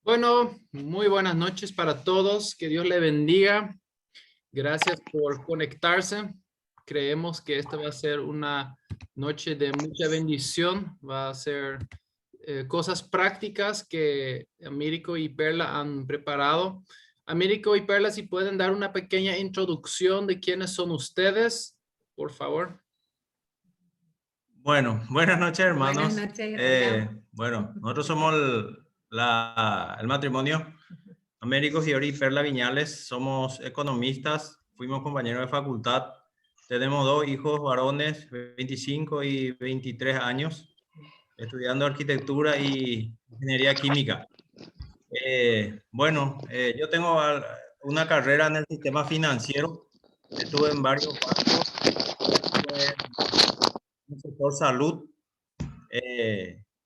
Bueno, muy buenas noches para todos. Que Dios le bendiga. Gracias por conectarse. Creemos que esta va a ser una noche de mucha bendición. Va a ser cosas prácticas que Américo y Perla han preparado. Américo y Perla, si pueden dar una pequeña introducción de quiénes son ustedes, por favor. Bueno, buenas noches, hermanos. Buenas noches, Bueno, nosotros somos el matrimonio Américo Fiori y Perla Viñales. Somos economistas, fuimos compañeros de facultad. Tenemos dos hijos varones, 25 y 23 años, estudiando arquitectura y ingeniería química. Yo tengo una carrera en el sistema financiero. Estuve en varios bancos, estuve en el sector salud,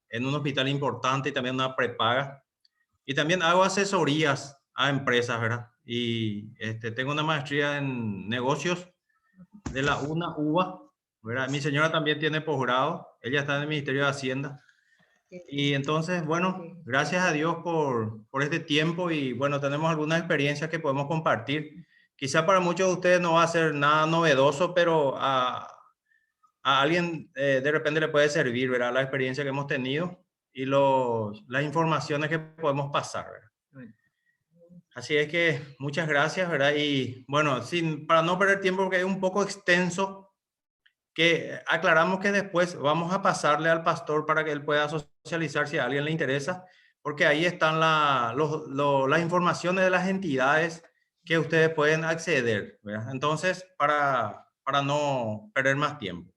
en un hospital importante y también una prepaga. Y también hago asesorías a empresas, ¿verdad? Y tengo una maestría en negocios de la UNA-UBA, ¿verdad? Mi señora también tiene posgrado, ella está en el Ministerio de Hacienda. Y entonces, bueno, gracias a Dios por este tiempo y bueno, tenemos algunas experiencias que podemos compartir. Quizá para muchos de ustedes no va a ser nada novedoso, pero a alguien de repente le puede servir, ¿verdad? La experiencia que hemos tenido y las informaciones que podemos pasar, ¿verdad? Así es que muchas gracias, ¿verdad? Y bueno, para no perder tiempo, porque es un poco extenso, que aclaramos que después vamos a pasarle al pastor para que él pueda socializar si a alguien le interesa, porque ahí están las informaciones de las entidades que ustedes pueden acceder, ¿verdad? Entonces, para no perder más tiempo.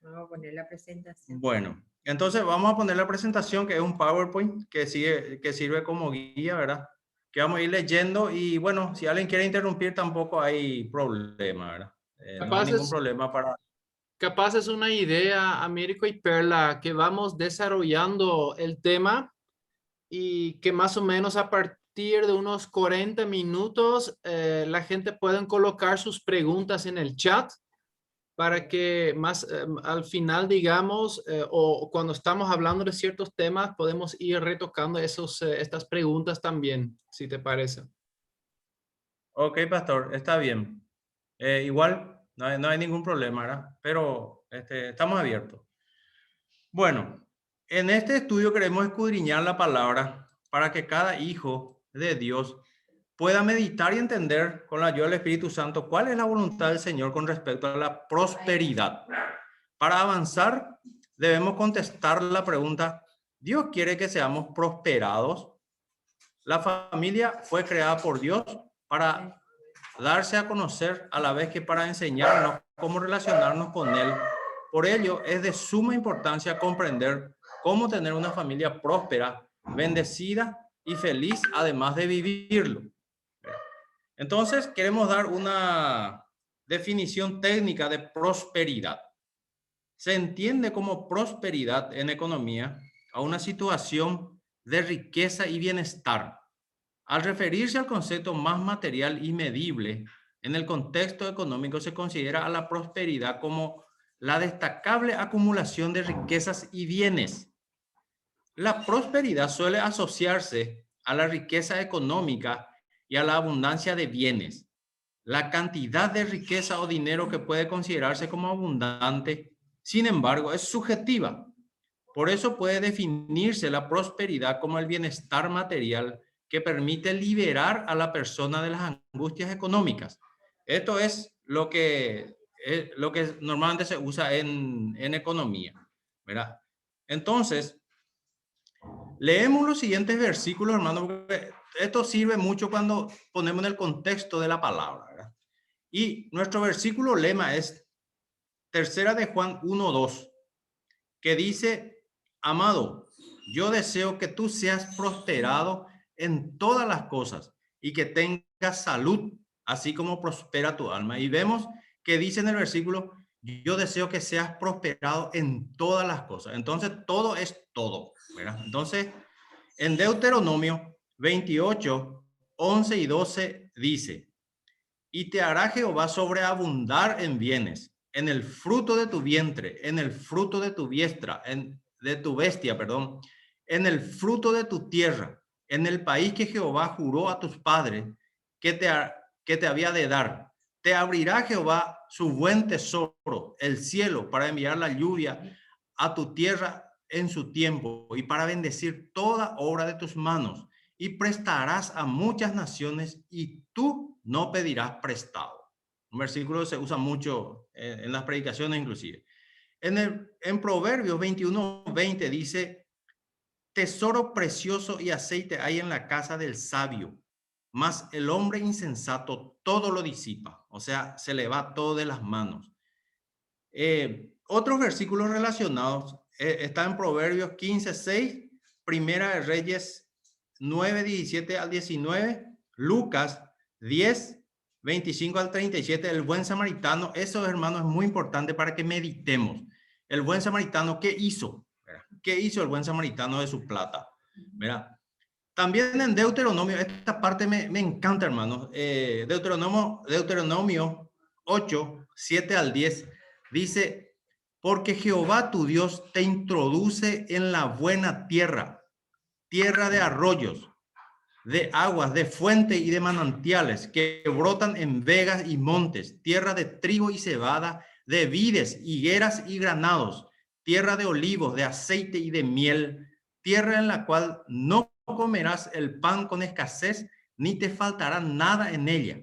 Vamos a poner la presentación. Bueno, entonces vamos a poner la presentación, que es un PowerPoint que sirve como guía, ¿verdad? Que vamos a ir leyendo y bueno, si alguien quiere interrumpir tampoco hay problema, ¿verdad? No hay ningún problema para... Capaz es una idea, Américo y Perla, que vamos desarrollando el tema y que más o menos a partir de unos 40 minutos la gente pueda colocar sus preguntas en el chat para que más al final, digamos, o cuando estamos hablando de ciertos temas, podemos ir retocando estas preguntas también, si te parece. Ok, pastor, está bien. Igual, no hay ningún problema, ¿verdad? Pero estamos abiertos. Bueno, en este estudio queremos escudriñar la palabra para que cada hijo de Dios pueda meditar y entender con la ayuda del Espíritu Santo cuál es la voluntad del Señor con respecto a la prosperidad. Para avanzar, debemos contestar la pregunta: ¿Dios quiere que seamos prosperados? La familia fue creada por Dios para darse a conocer a la vez que para enseñarnos cómo relacionarnos con Él. Por ello, es de suma importancia comprender cómo tener una familia próspera, bendecida y feliz, además de vivirlo. Entonces, queremos dar una definición técnica de prosperidad. Se entiende como prosperidad en economía a una situación de riqueza y bienestar. Al referirse al concepto más material y medible, en el contexto económico se considera a la prosperidad como la destacable acumulación de riquezas y bienes. La prosperidad suele asociarse a la riqueza económica y a la abundancia de bienes. La cantidad de riqueza o dinero que puede considerarse como abundante, sin embargo, es subjetiva. Por eso puede definirse la prosperidad como el bienestar material que permite liberar a la persona de las angustias económicas. Esto es lo que normalmente se usa en economía, ¿verdad? Entonces, leemos los siguientes versículos, hermano, porque esto sirve mucho cuando ponemos en el contexto de la palabra, ¿verdad? Y nuestro versículo lema es Tercera de Juan 1:2, que dice: amado, yo deseo que tú seas prosperado en todas las cosas y que tengas salud, así como prospera tu alma. Y vemos que dice en el versículo: yo deseo que seas prosperado en todas las cosas. Entonces, todo es todo, ¿verdad? Entonces, en Deuteronomio 28, 11 y 12 dice: y te hará Jehová sobreabundar en bienes, en el fruto de tu vientre, en el fruto de tu bestia, en el fruto de tu tierra, en el país que Jehová juró a tus padres que te había de dar. Te abrirá Jehová su buen tesoro, el cielo, para enviar la lluvia a tu tierra en su tiempo y para bendecir toda obra de tus manos. Y prestarás a muchas naciones y tú no pedirás prestado. Un versículo que se usa mucho en las predicaciones inclusive. En Proverbios 21:20 dice: tesoro precioso y aceite hay en la casa del sabio, mas el hombre insensato todo lo disipa. O sea, se le va todo de las manos. Otros versículos relacionados están en Proverbios 15:6, Primera de Reyes 9:17 al 19, Lucas 10:25 al 37, el buen samaritano. Eso, hermanos, es muy importante para que meditemos. El buen samaritano, ¿qué hizo? ¿Qué hizo el buen samaritano de su plata? ¿Verdad? También en Deuteronomio, esta parte me encanta, hermanos. Deuteronomio 8:7 al 10 dice: porque Jehová tu Dios te introduce en la buena tierra, tierra de arroyos, de aguas, de fuente y de manantiales que brotan en vegas y montes, tierra de trigo y cebada, de vides, higueras y granados, tierra de olivos, de aceite y de miel, tierra en la cual no comerás el pan con escasez, ni te faltará nada en ella,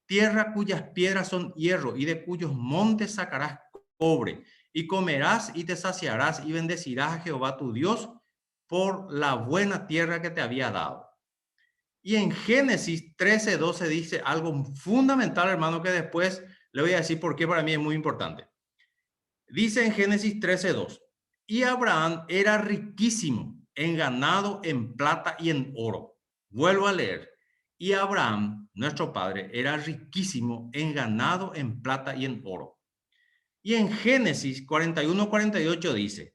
tierra cuyas piedras son hierro y de cuyos montes sacarás cobre, y comerás y te saciarás y bendecirás a Jehová tu Dios por la buena tierra que te había dado. Y en Génesis 13:12 dice algo fundamental, hermano, que después le voy a decir por qué para mí es muy importante. Dice en Génesis 13:2: y Abraham era riquísimo en ganado, en plata y en oro. Vuelvo a leer. Y Abraham, nuestro padre, era riquísimo en ganado, en plata y en oro. Y en Génesis 41:48 dice,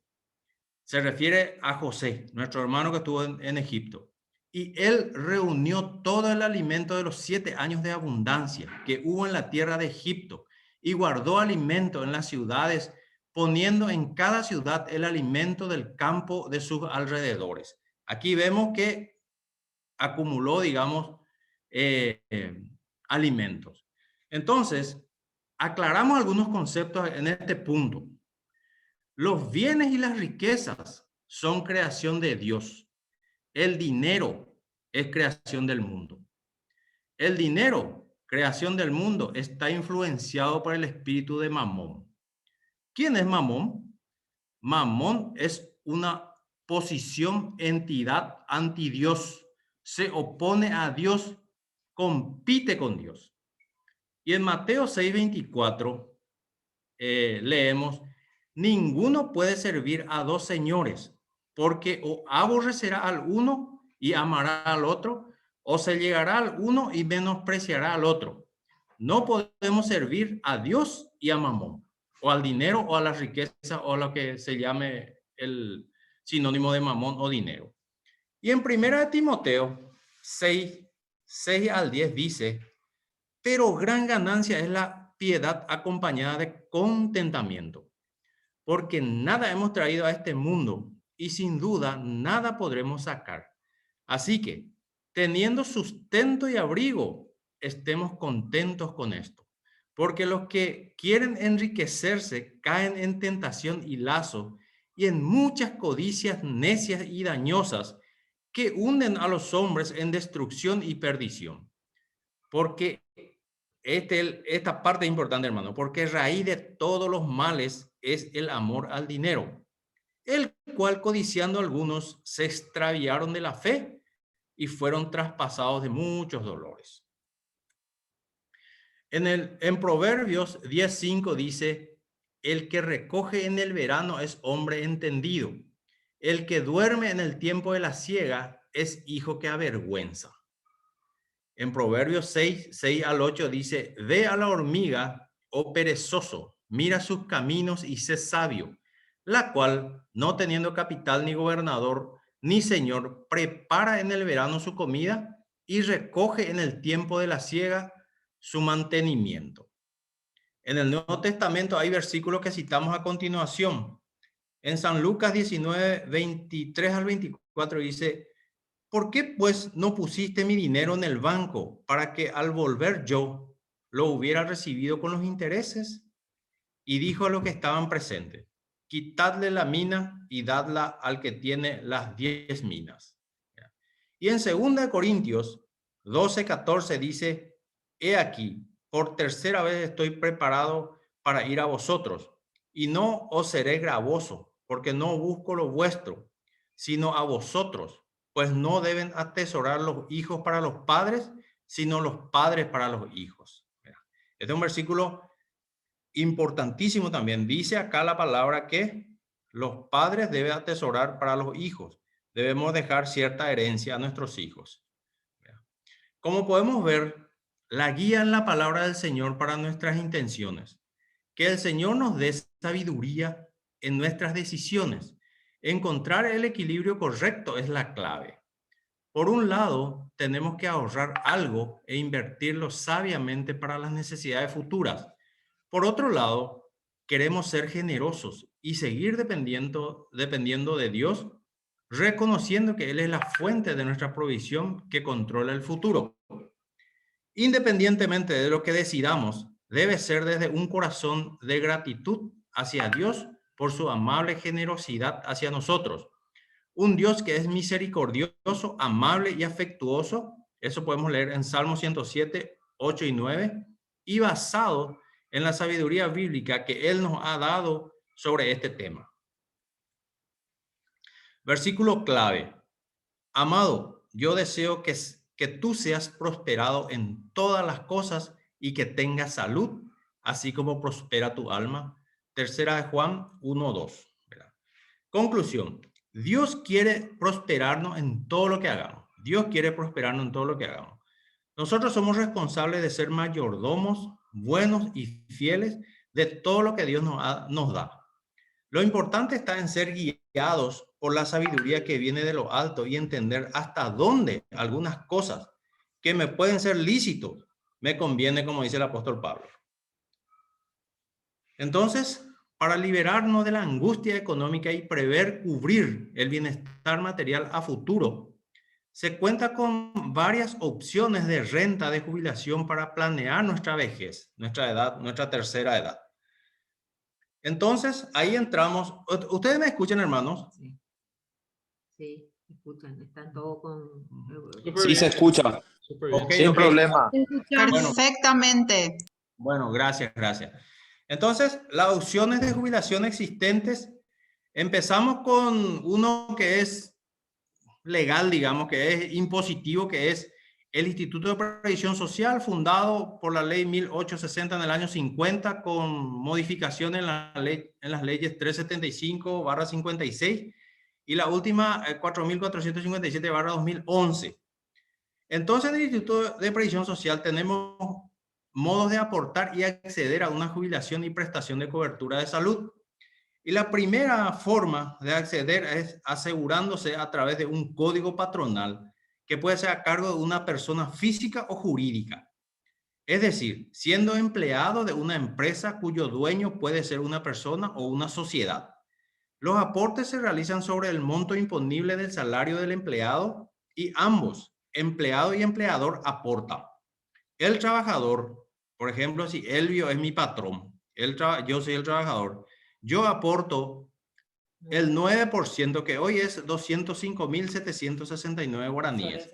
se refiere a José, nuestro hermano que estuvo en Egipto. Y él reunió todo el alimento de los 7 años de abundancia que hubo en la tierra de Egipto y guardó alimento en las ciudades, poniendo en cada ciudad el alimento del campo de sus alrededores. Aquí vemos que acumuló, digamos, alimentos. Entonces, aclaramos algunos conceptos en este punto. Los bienes y las riquezas son creación de Dios. El dinero es creación del mundo. El dinero, creación del mundo, está influenciado por el espíritu de Mamón. ¿Quién es Mamón? Mamón es una posición, entidad anti Dios. Se opone a Dios, compite con Dios. Y en Mateo 6:24 leemos: ninguno puede servir a dos señores, porque o aborrecerá al uno y amará al otro, o se llegará al uno y menospreciará al otro. No podemos servir a Dios y a Mamón, o al dinero o a la riqueza, o a lo que se llame el sinónimo de Mamón o dinero. Y en 1 Timoteo 6 al 10 dice: pero gran ganancia es la piedad acompañada de contentamiento, porque nada hemos traído a este mundo y sin duda nada podremos sacar. Así que, teniendo sustento y abrigo, estemos contentos con esto, porque los que quieren enriquecerse caen en tentación y lazo y en muchas codicias necias y dañosas que hunden a los hombres en destrucción y perdición. Porque esta parte es importante, hermano, porque raíz de todos los males es el amor al dinero, el cual codiciando algunos se extraviaron de la fe y fueron traspasados de muchos dolores. En Proverbios 10:5 dice: el que recoge en el verano es hombre entendido, el que duerme en el tiempo de la siega es hijo que avergüenza. En Proverbios 6 al 8 dice: ve a la hormiga, oh perezoso, mira sus caminos y sé sabio, la cual, no teniendo capital ni gobernador ni señor, prepara en el verano su comida y recoge en el tiempo de la siega su mantenimiento. En el Nuevo Testamento hay versículos que citamos a continuación. En San Lucas 19:23 al 24 4 dice, ¿por qué pues no pusiste mi dinero en el banco para que al volver yo lo hubiera recibido con los intereses? Y dijo a los que estaban presentes, quitadle la mina y dadla al que tiene las 10 minas. Y en 2 Corintios 12:14 dice, he aquí, por tercera vez estoy preparado para ir a vosotros, y no os seré gravoso, porque no busco lo vuestro, sino a vosotros, pues no deben atesorar los hijos para los padres, sino los padres para los hijos. Este es un versículo importantísimo también. Dice acá la palabra que los padres deben atesorar para los hijos. Debemos dejar cierta herencia a nuestros hijos. Como podemos ver, la guía en la palabra del Señor para nuestras intenciones. Que el Señor nos dé sabiduría en nuestras decisiones. Encontrar el equilibrio correcto es la clave. Por un lado, tenemos que ahorrar algo e invertirlo sabiamente para las necesidades futuras. Por otro lado, queremos ser generosos y seguir dependiendo de Dios, reconociendo que Él es la fuente de nuestra provisión que controla el futuro. Independientemente de lo que decidamos, debe ser desde un corazón de gratitud hacia Dios por su amable generosidad hacia nosotros. Un Dios que es misericordioso, amable y afectuoso. Eso podemos leer en Salmo 107, 8 y 9. Y basado en la sabiduría bíblica que Él nos ha dado sobre este tema. Versículo clave. Amado, yo deseo que tú seas prosperado en todas las cosas y que tengas salud, así como prospera tu alma. 3 de Juan 1:2. Conclusión. Dios quiere prosperarnos en todo lo que hagamos. Dios quiere prosperarnos en todo lo que hagamos. Nosotros somos responsables de ser mayordomos, buenos y fieles de todo lo que Dios nos da. Lo importante está en ser guiados por la sabiduría que viene de lo alto y entender hasta dónde algunas cosas que me pueden ser lícitos me conviene, como dice el apóstol Pablo. Entonces, para liberarnos de la angustia económica y prever cubrir el bienestar material a futuro, se cuenta con varias opciones de renta de jubilación para planear nuestra vejez, nuestra edad, nuestra tercera edad. Entonces, ahí entramos. ¿Ustedes me escuchan, hermanos? Sí, sí, escuchan, están todos con... Sí, se escucha. Okay, Sin problema. Perfectamente. Bueno, gracias. Entonces, las opciones de jubilación existentes, empezamos con uno que es legal, digamos, que es impositivo, que es el Instituto de Previsión Social, fundado por la ley 1860 en el año 50, con modificación en las leyes 375/56 y la última 4457/2011. Entonces, en el Instituto de Previsión Social tenemos modos de aportar y acceder a una jubilación y prestación de cobertura de salud. Y la primera forma de acceder es asegurándose a través de un código patronal que puede ser a cargo de una persona física o jurídica. Es decir, siendo empleado de una empresa cuyo dueño puede ser una persona o una sociedad. Los aportes se realizan sobre el monto imponible del salario del empleado y ambos, empleado y empleador, aportan. El trabajador, por ejemplo, si Elvio es mi patrón, yo soy el trabajador, yo aporto el 9%, que hoy es 205.769 guaraníes.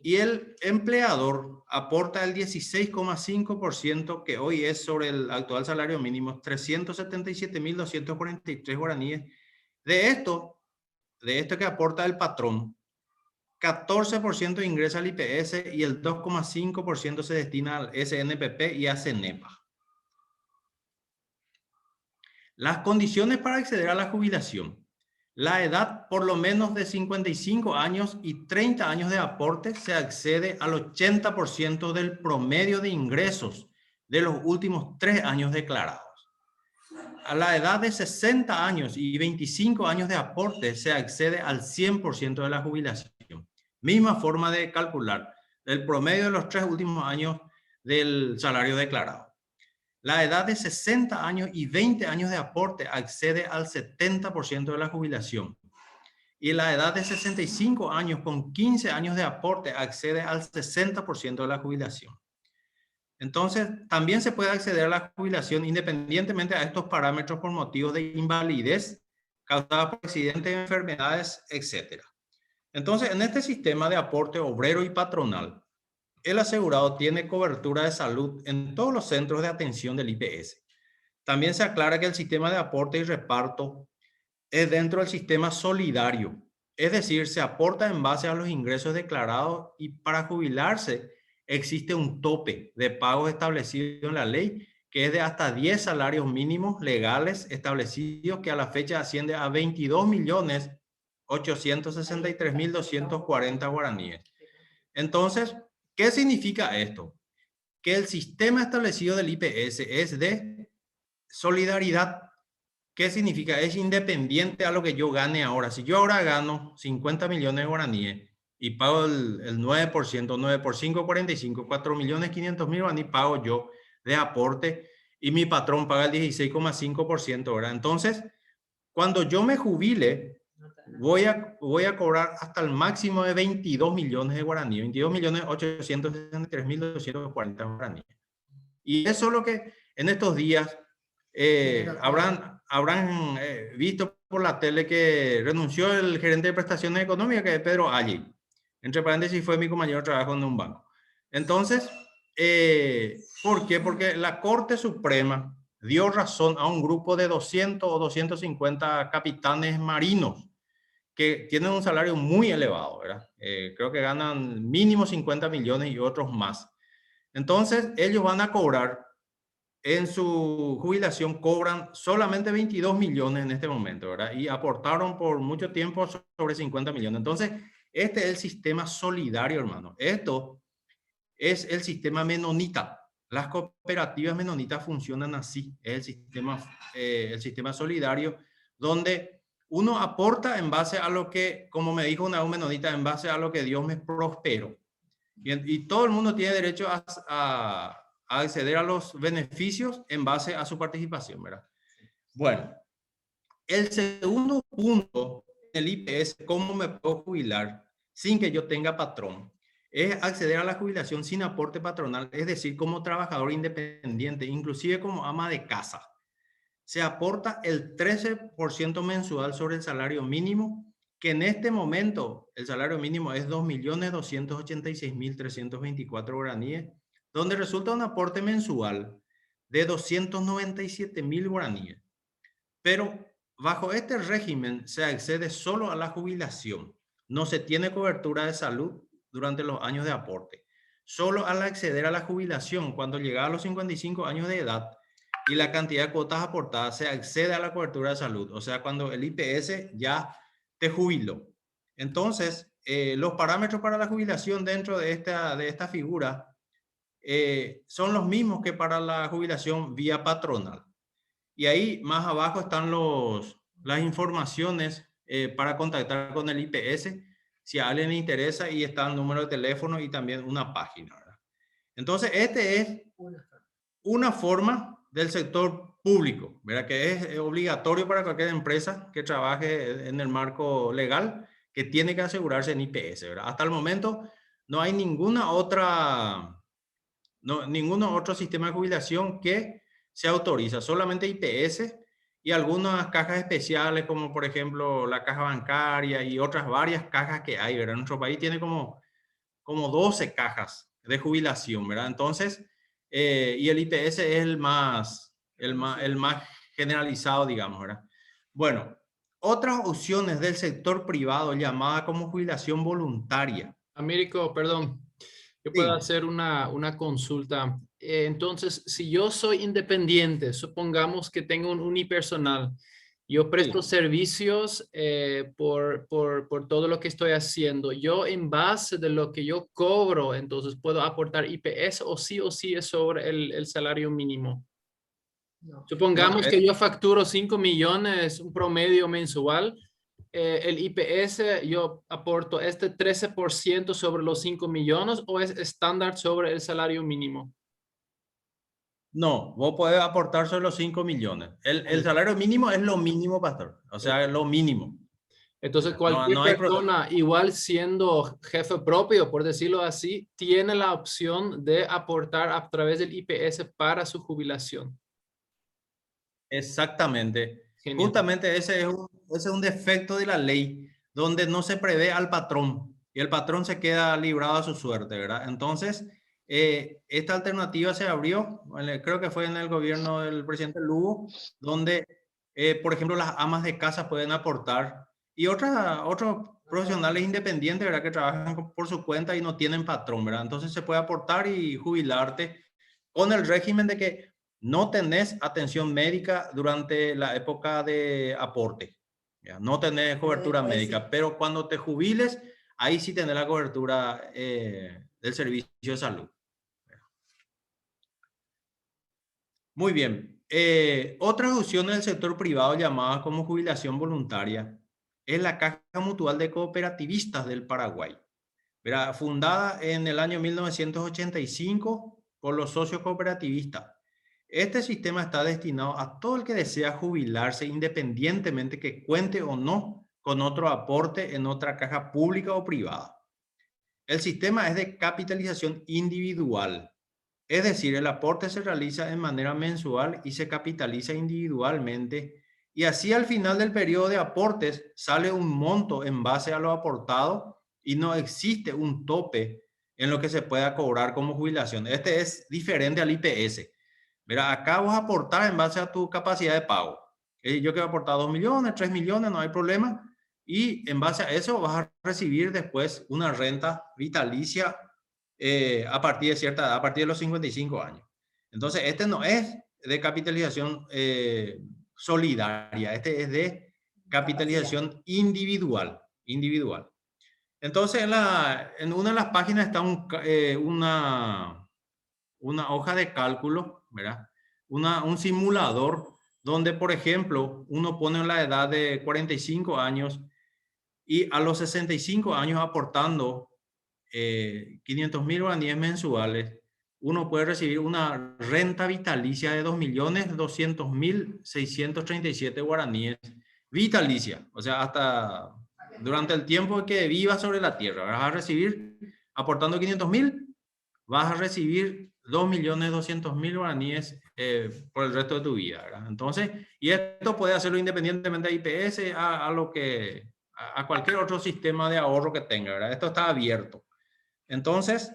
Y el empleador aporta el 16,5%, que hoy es sobre el actual salario mínimo, 377.243 guaraníes. De esto que aporta el patrón, 14% ingresa al IPS y el 2,5% se destina al SNPP y a CENEPA. Las condiciones para acceder a la jubilación. La edad por lo menos de 55 años y 30 años de aporte, se accede al 80% del promedio de ingresos de los últimos 3 años declarados. A la edad de 60 años y 25 años de aporte, se accede al 100% de la jubilación. Misma forma de calcular el promedio de los 3 últimos años del salario declarado. La edad de 60 años y 20 años de aporte accede al 70% de la jubilación. y la edad de 65 años con 15 años de aporte accede al 60% de la jubilación. Entonces, también se puede acceder a la jubilación independientemente a estos parámetros por motivos de invalidez causada por accidentes, enfermedades, etc. Entonces, en este sistema de aporte obrero y patronal, el asegurado tiene cobertura de salud en todos los centros de atención del IPS. También se aclara que el sistema de aporte y reparto es dentro del sistema solidario, es decir, se aporta en base a los ingresos declarados y para jubilarse existe un tope de pagos establecido en la ley que es de hasta 10 salarios mínimos legales establecidos que a la fecha asciende a 22.863.240 guaraníes. Entonces, ¿qué significa esto? Que el sistema establecido del IPS es de solidaridad. ¿Qué significa? Es independiente a lo que yo gane ahora. Si yo ahora gano 50 millones de guaraníes y pago el 9%, 9 por 5, 45, 4.500.000 guaraníes pago yo de aporte y mi patrón paga el 16,5%, ¿verdad? Entonces, cuando yo me jubile, voy a cobrar hasta el máximo de 22 millones de guaraníes, 22.863.240 guaraníes. Y eso es lo que en estos días habrán visto por la tele que renunció el gerente de prestaciones económicas, que es Pedro Allí. Entre paréntesis, fue mi compañero de trabajo en un banco. Entonces, ¿por qué? Porque la Corte Suprema dio razón a un grupo de 200 o 250 capitanes marinos que tienen un salario muy elevado, ¿verdad? Creo que ganan mínimo 50 millones y otros más. Entonces, ellos van a cobrar, en su jubilación cobran solamente 22 millones en este momento, ¿verdad? Y aportaron por mucho tiempo sobre 50 millones. Entonces, este es el sistema solidario, hermano. Esto es el sistema menonita. Las cooperativas menonitas funcionan así. Es el sistema solidario donde uno aporta en base a lo que, como me dijo una menonita, en base a lo que Dios me prosperó. Y todo el mundo tiene derecho a acceder a los beneficios en base a su participación, ¿verdad? Bueno, el segundo punto del IPS, ¿cómo me puedo jubilar sin que yo tenga patrón? Es acceder a la jubilación sin aporte patronal, es decir, como trabajador independiente, inclusive como ama de casa. Se aporta el 13% mensual sobre el salario mínimo, que en este momento el salario mínimo es 2.286.324 guaraníes, donde resulta un aporte mensual de 297.000 guaraníes. Pero bajo este régimen se accede solo a la jubilación. No se tiene cobertura de salud durante los años de aporte. Solo al acceder a la jubilación, cuando llega a los 55 años de edad y la cantidad de cuotas aportadas, se accede a la cobertura de salud. O sea, cuando el IPS ya te jubiló. Entonces, los parámetros para la jubilación dentro de esta figura son los mismos que para la jubilación vía patronal. Y ahí más abajo están las informaciones para contactar con el IPS si a alguien le interesa, y está el número de teléfono y también una página, ¿verdad? Entonces, este es una forma del sector público, ¿verdad? Que es obligatorio para cualquier empresa que trabaje en el marco legal, que tiene que asegurarse en IPS, ¿verdad? Hasta el momento no hay ningún otro sistema de jubilación que se autoriza, solamente IPS y algunas cajas especiales, como por ejemplo la caja bancaria y otras varias cajas que hay, ¿verdad? Nuestro país tiene como 12 cajas de jubilación, ¿verdad? Entonces, y el IPS es el más generalizado, digamos, ¿verdad? Bueno, otras opciones del sector privado llamada como jubilación voluntaria. Américo, perdón, yo Sí. puedo hacer una consulta. Entonces, si yo soy independiente, supongamos que tengo un unipersonal, yo presto servicios por todo lo que estoy haciendo. Yo, en base de lo que yo cobro, entonces puedo aportar IPS o sí es sobre el salario mínimo. No. Supongamos que yo facturo 5 millones, un promedio mensual. El IPS, yo aporto este 13% sobre los 5 millones, o es estándar sobre el salario mínimo. No, vos podés aportar sobre los 5 millones. El salario mínimo es lo mínimo, pastor. O sea, lo mínimo. Entonces No, cualquier no hay problema. persona, igual siendo jefe propio, por decirlo así, tiene la opción de aportar a través del IPS para su jubilación. Exactamente. Genial. Justamente ese es un defecto de la ley, donde no se prevé al patrón y el patrón se queda librado a su suerte, ¿verdad? Entonces, esta alternativa se abrió, creo que fue en el gobierno del presidente Lugo, donde, por ejemplo, las amas de casa pueden aportar y otros profesionales independientes, ¿verdad? Que trabajan por su cuenta y no tienen patrón, ¿verdad? Entonces se puede aportar y jubilarte con el régimen de que no tenés atención médica durante la época de aporte, ¿ya? No tenés cobertura médica, pero cuando te jubiles, ahí sí tenés la cobertura del servicio de salud. Muy bien. Otras opciones del sector privado llamadas como jubilación voluntaria es la Caja Mutual de Cooperativistas del Paraguay. Verá, fundada en el año 1985 por los socios cooperativistas. Este sistema está destinado a todo el que desea jubilarse independientemente que cuente o no con otro aporte en otra caja pública o privada. El sistema es de capitalización individual, es decir, el aporte se realiza de manera mensual y se capitaliza individualmente y así al final del periodo de aportes sale un monto en base a lo aportado y no existe un tope en lo que se pueda cobrar como jubilación. Este es diferente al IPS. Mira, acá vas a aportar en base a tu capacidad de pago. Yo quiero aportar 2 millones, 3 millones, no hay problema. Y en base a eso vas a recibir después una renta vitalicia a partir de cierta edad, a partir de los 55 años. Entonces, este no es de capitalización solidaria, este es de capitalización individual. Entonces, en una de las páginas está una hoja de cálculo, ¿verdad? Un simulador donde, por ejemplo, uno pone la edad de 45 años y a los 65 años aportando 500.000 guaraníes mensuales, uno puede recibir una renta vitalicia de 2.200.637 guaraníes vitalicia, o sea, hasta durante el tiempo que viva sobre la tierra. Vas a recibir, aportando 500.000, vas a recibir 2.200.000 guaraníes por el resto de tu vida, ¿verdad? Entonces, y esto puede hacerlo independientemente de IPS a cualquier otro sistema de ahorro que tenga, ¿verdad? Esto está abierto. Entonces,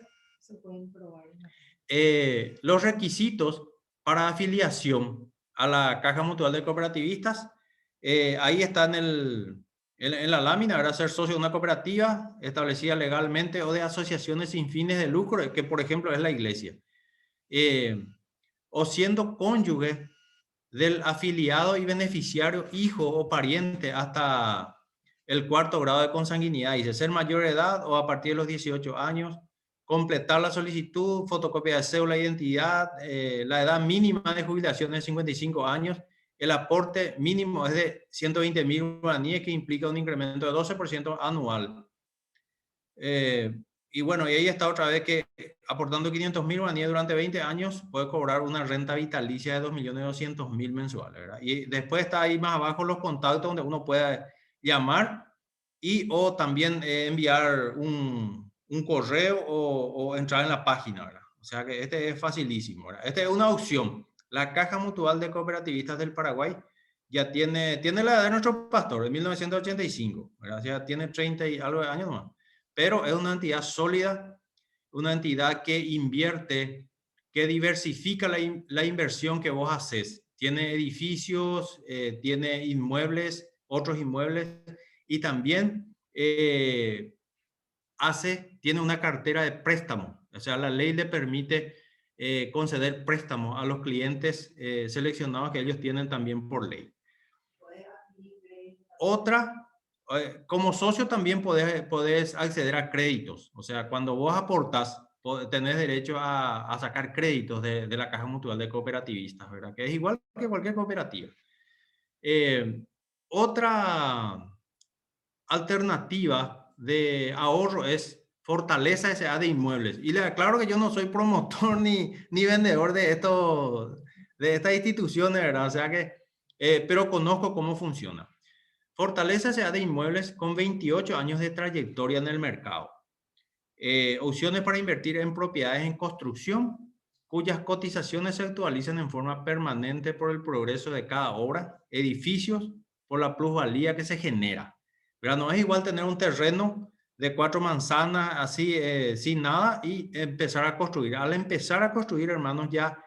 los requisitos para afiliación a la Caja Mutual de Cooperativistas, ahí está en la lámina, ¿verdad? Ser socio de una cooperativa establecida legalmente o de asociaciones sin fines de lucro, que por ejemplo es la iglesia. O siendo cónyuge del afiliado y beneficiario, hijo o pariente hasta el 4º grado de consanguinidad. Dice, ser mayor de edad o a partir de los 18 años, completar la solicitud, fotocopia de cédula de identidad, la edad mínima de jubilación es 55 años, el aporte mínimo es de 120.000 guaraníes, que implica un incremento de 12% anual. Y bueno, y ahí está otra vez que aportando 500.000 guaraníes durante 20 años puede cobrar una renta vitalicia de 2.200.000 mensuales, ¿verdad? Y después está ahí más abajo los contactos donde uno puede llamar o también enviar un correo o entrar en la página, ¿verdad? O sea que este es facilísimo, ¿verdad? Esta es una opción. La Caja Mutual de Cooperativistas del Paraguay ya tiene la edad de nuestro pastor, de 1985, ¿verdad? Ya tiene 30 y algo de años más. Pero es una entidad sólida, una entidad que invierte, que diversifica la inversión que vos haces. Tiene edificios, tiene inmuebles, otros inmuebles, y también tiene una cartera de préstamo. O sea, la ley le permite conceder préstamos a los clientes seleccionados que ellos tienen también por ley. Como socio también podés acceder a créditos. O sea, cuando vos aportas, tenés derecho a sacar créditos de la Caja Mutual de Cooperativistas, ¿verdad? Que es igual que cualquier cooperativa. Otra alternativa de ahorro es Fortaleza S.A. de Inmuebles. Y le aclaro que yo no soy promotor ni vendedor de estas instituciones, ¿verdad? O sea que, pero conozco cómo funciona. Fortaleza S.A. de Inmuebles con 28 años de trayectoria en el mercado. Opciones para invertir en propiedades en construcción, cuyas cotizaciones se actualizan en forma permanente por el progreso de cada obra, edificios, por la plusvalía que se genera. Pero no es igual tener un terreno de 4 manzanas así sin nada y empezar a construir. Al empezar a construir, hermanos, ya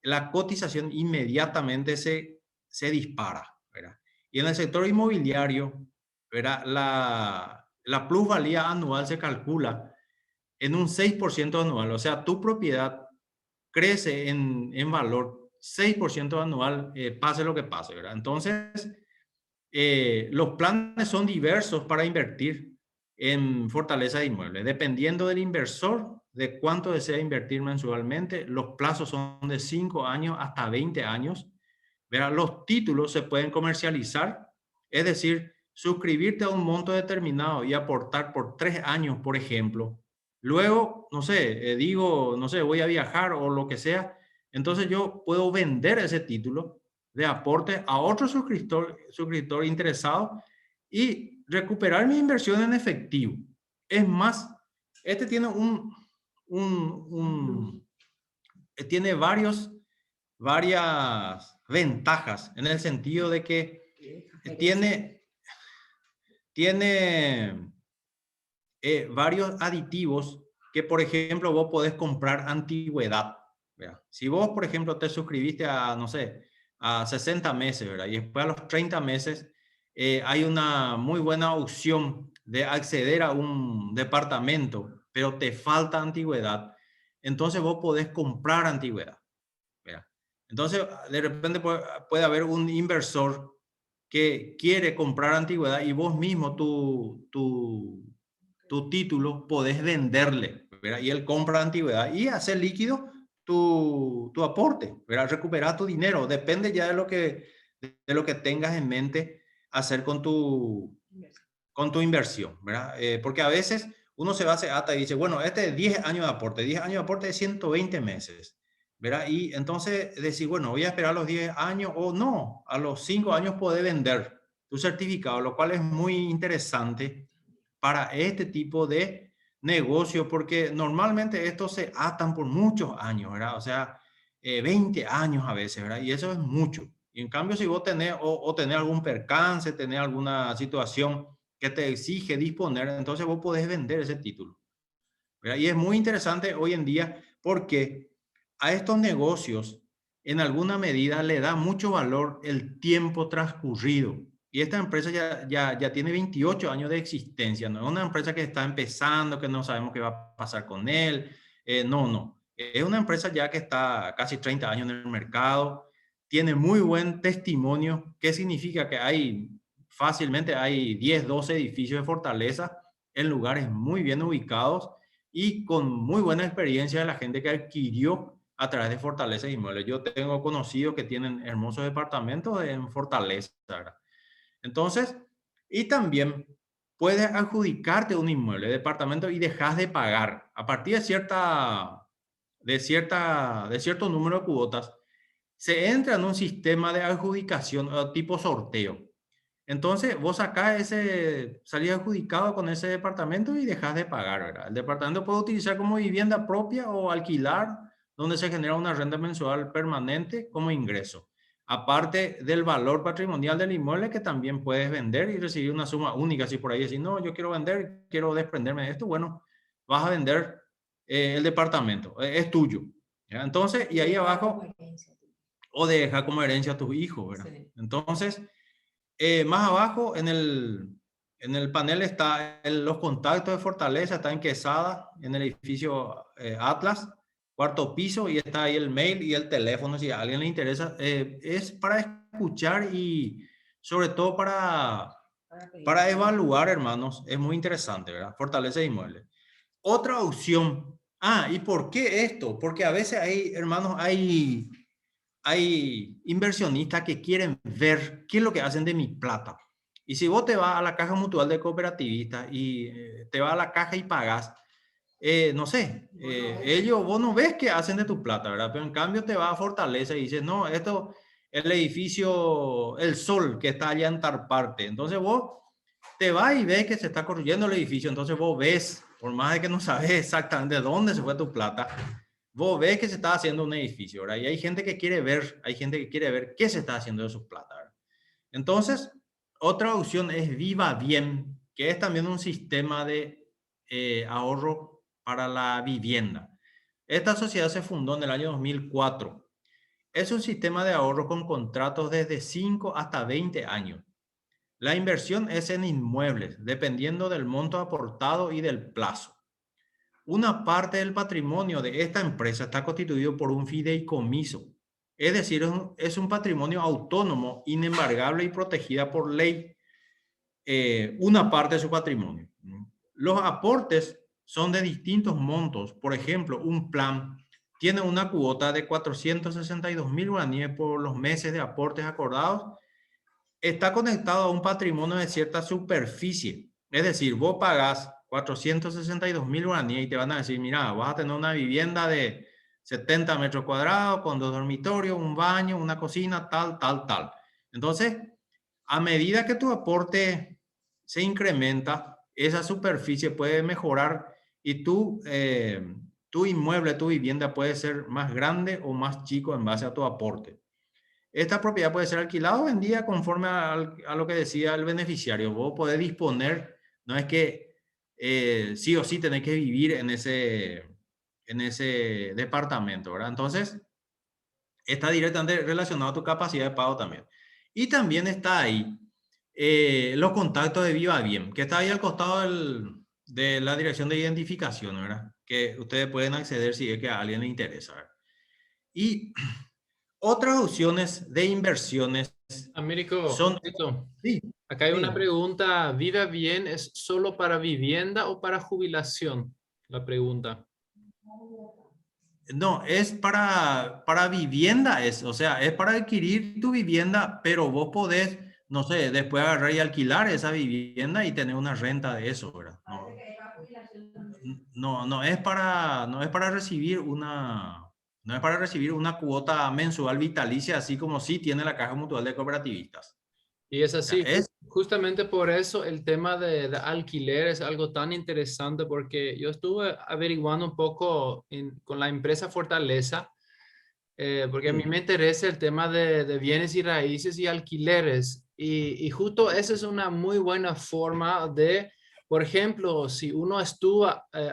la cotización inmediatamente se dispara, ¿verdad? Y en el sector inmobiliario, ¿verdad? La plusvalía anual se calcula en un 6% anual. O sea, tu propiedad crece en valor 6% anual, pase lo que pase, ¿verdad? Entonces, los planes son diversos para invertir en Fortaleza de Inmuebles. Dependiendo del inversor, de cuánto desea invertir mensualmente, los plazos son de 5 años hasta 20 años. ¿Verdad? Los títulos se pueden comercializar, es decir, suscribirte a un monto determinado y aportar por 3 años, por ejemplo. Luego, no sé, digo, no sé, voy a viajar o lo que sea, entonces yo puedo vender ese título de aporte a otro suscriptor interesado y recuperar mi inversión en efectivo. Es más, este tiene tiene varias ventajas en el sentido de que tiene varios aditivos que, por ejemplo, vos podés comprar antigüedad, ¿verdad? Si vos, por ejemplo, te suscribiste a, no sé, a 60 meses, ¿verdad? Y después a los 30 meses hay una muy buena opción de acceder a un departamento, pero te falta antigüedad. Entonces vos podés comprar antigüedad, ¿verdad? Entonces, de repente puede haber un inversor que quiere comprar antigüedad y vos mismo tu título podés venderle, ¿verdad? Y él compra antigüedad y hace líquido tu aporte, ¿verdad? Recuperar tu dinero. Depende ya de lo que tengas en mente hacer con tu inversión, ¿verdad? Porque a veces uno se va a hacer ata y dice, bueno, este es 10 años de aporte, 10 años de aporte es 120 meses, ¿verdad? Y entonces decir, bueno, voy a esperar los 10 años o no, a los 5 años puedes vender tu certificado, lo cual es muy interesante para este tipo de negocio, porque normalmente estos se atan por muchos años, ¿verdad? O sea, 20 años a veces, ¿verdad? Y eso es mucho. Y en cambio, si vos tenés o tenés algún percance, tenés alguna situación que te exige disponer, entonces vos podés vender ese título, ¿verdad? Y es muy interesante hoy en día porque a estos negocios, en alguna medida, le da mucho valor el tiempo transcurrido. Y esta empresa ya tiene 28 años de existencia, no es una empresa que está empezando, que no sabemos qué va a pasar con él. No. Es una empresa ya que está casi 30 años en el mercado, tiene muy buen testimonio, que significa que fácilmente hay 10, 12 edificios de Fortaleza en lugares muy bien ubicados y con muy buena experiencia de la gente que adquirió a través de Fortaleza Inmuebles. Yo tengo conocidos que tienen hermosos departamentos en Fortaleza, ¿verdad? Entonces, y también puedes adjudicarte un inmueble, departamento, y dejas de pagar. A partir de cierto número de cuotas, se entra en un sistema de adjudicación tipo sorteo. Entonces, vos salís adjudicado con ese departamento y dejas de pagar, ¿verdad? El departamento puede utilizar como vivienda propia o alquilar, donde se genera una renta mensual permanente como ingreso. Aparte del valor patrimonial del inmueble que también puedes vender y recibir una suma única. Si por ahí decís, no, yo quiero vender, quiero desprenderme de esto, bueno, vas a vender el departamento, es tuyo, ¿ya? Entonces, y ahí abajo, o deja como herencia a tus hijos, ¿verdad? Entonces, más abajo en el panel está los contactos de Fortaleza, está en Quesada, en el edificio Atlas, 4º piso, y está ahí el mail y el teléfono si a alguien le interesa. Es para escuchar y sobre todo para evaluar, hermanos. Es muy interesante, ¿verdad? Fortaleza de Inmuebles. Otra opción. ¿Y por qué esto? Porque a veces hay inversionistas que quieren ver qué es lo que hacen de mi plata. Y si vos te vas a la caja mutual de cooperativista y te vas a la caja y pagas, no sé, vos no ves qué hacen de tu plata, ¿verdad? Pero en cambio te vas a Fortaleza y dices, no, esto el edificio El Sol, que está allá en Tarparte. Entonces vos te vas y ves que se está construyendo el edificio, entonces vos ves, por más de que no sabes exactamente dónde se fue tu plata, vos ves que se está haciendo un edificio, ¿verdad? Y hay gente que quiere ver qué se está haciendo de su plata, ¿verdad? Entonces, otra opción es Viva Bien, que es también un sistema de ahorro para la vivienda. Esta sociedad se fundó en el año 2004. Es un sistema de ahorro con contratos desde 5 hasta 20 años. La inversión es en inmuebles, dependiendo del monto aportado y del plazo. Una parte del patrimonio de esta empresa está constituido por un fideicomiso, es decir, es un patrimonio autónomo, inembargable y protegida por ley, una parte de su patrimonio. Los aportes son de distintos montos. Por ejemplo, un plan tiene una cuota de 462.000 guaraníes por los meses de aportes acordados. Está conectado a un patrimonio de cierta superficie. Es decir, vos pagás 462.000 guaraníes y te van a decir, mira, vas a tener una vivienda de 70 metros cuadrados con 2 dormitorios, un baño, una cocina, tal, tal, tal. Entonces, a medida que tu aporte se incrementa, esa superficie puede mejorar y tu inmueble, tu vivienda puede ser más grande o más chico en base a tu aporte. Esta propiedad puede ser alquilada o vendida conforme a lo que decía el beneficiario. Vos podés disponer, no es que sí o sí tenés que vivir en ese departamento, ¿verdad? Entonces, está directamente relacionado a tu capacidad de pago también. Y también está ahí los contactos de Viva Bien, que está ahí al costado de la dirección de identificación, ¿verdad? Que ustedes pueden acceder si es que a alguien le interesa, ¿verdad? Y otras opciones de inversiones Américo, son... Sí, acá hay sí. una pregunta. ¿Viva Bien es solo para vivienda o para jubilación? La pregunta. No, es para vivienda, o sea, es para adquirir tu vivienda, pero vos podés, no sé, después agarrar y alquilar esa vivienda y tener una renta de eso, ¿verdad? No es para recibir no es para recibir una cuota mensual vitalicia, así como sí tiene la Caja Mutual de Cooperativistas. Y es O sea, así, justamente por eso el tema de alquiler es algo tan interesante porque yo estuve averiguando un poco con la empresa Fortaleza, porque a mí me interesa el tema de bienes y raíces y alquileres. Y justo esa es una muy buena forma de, por ejemplo, si uno estuvo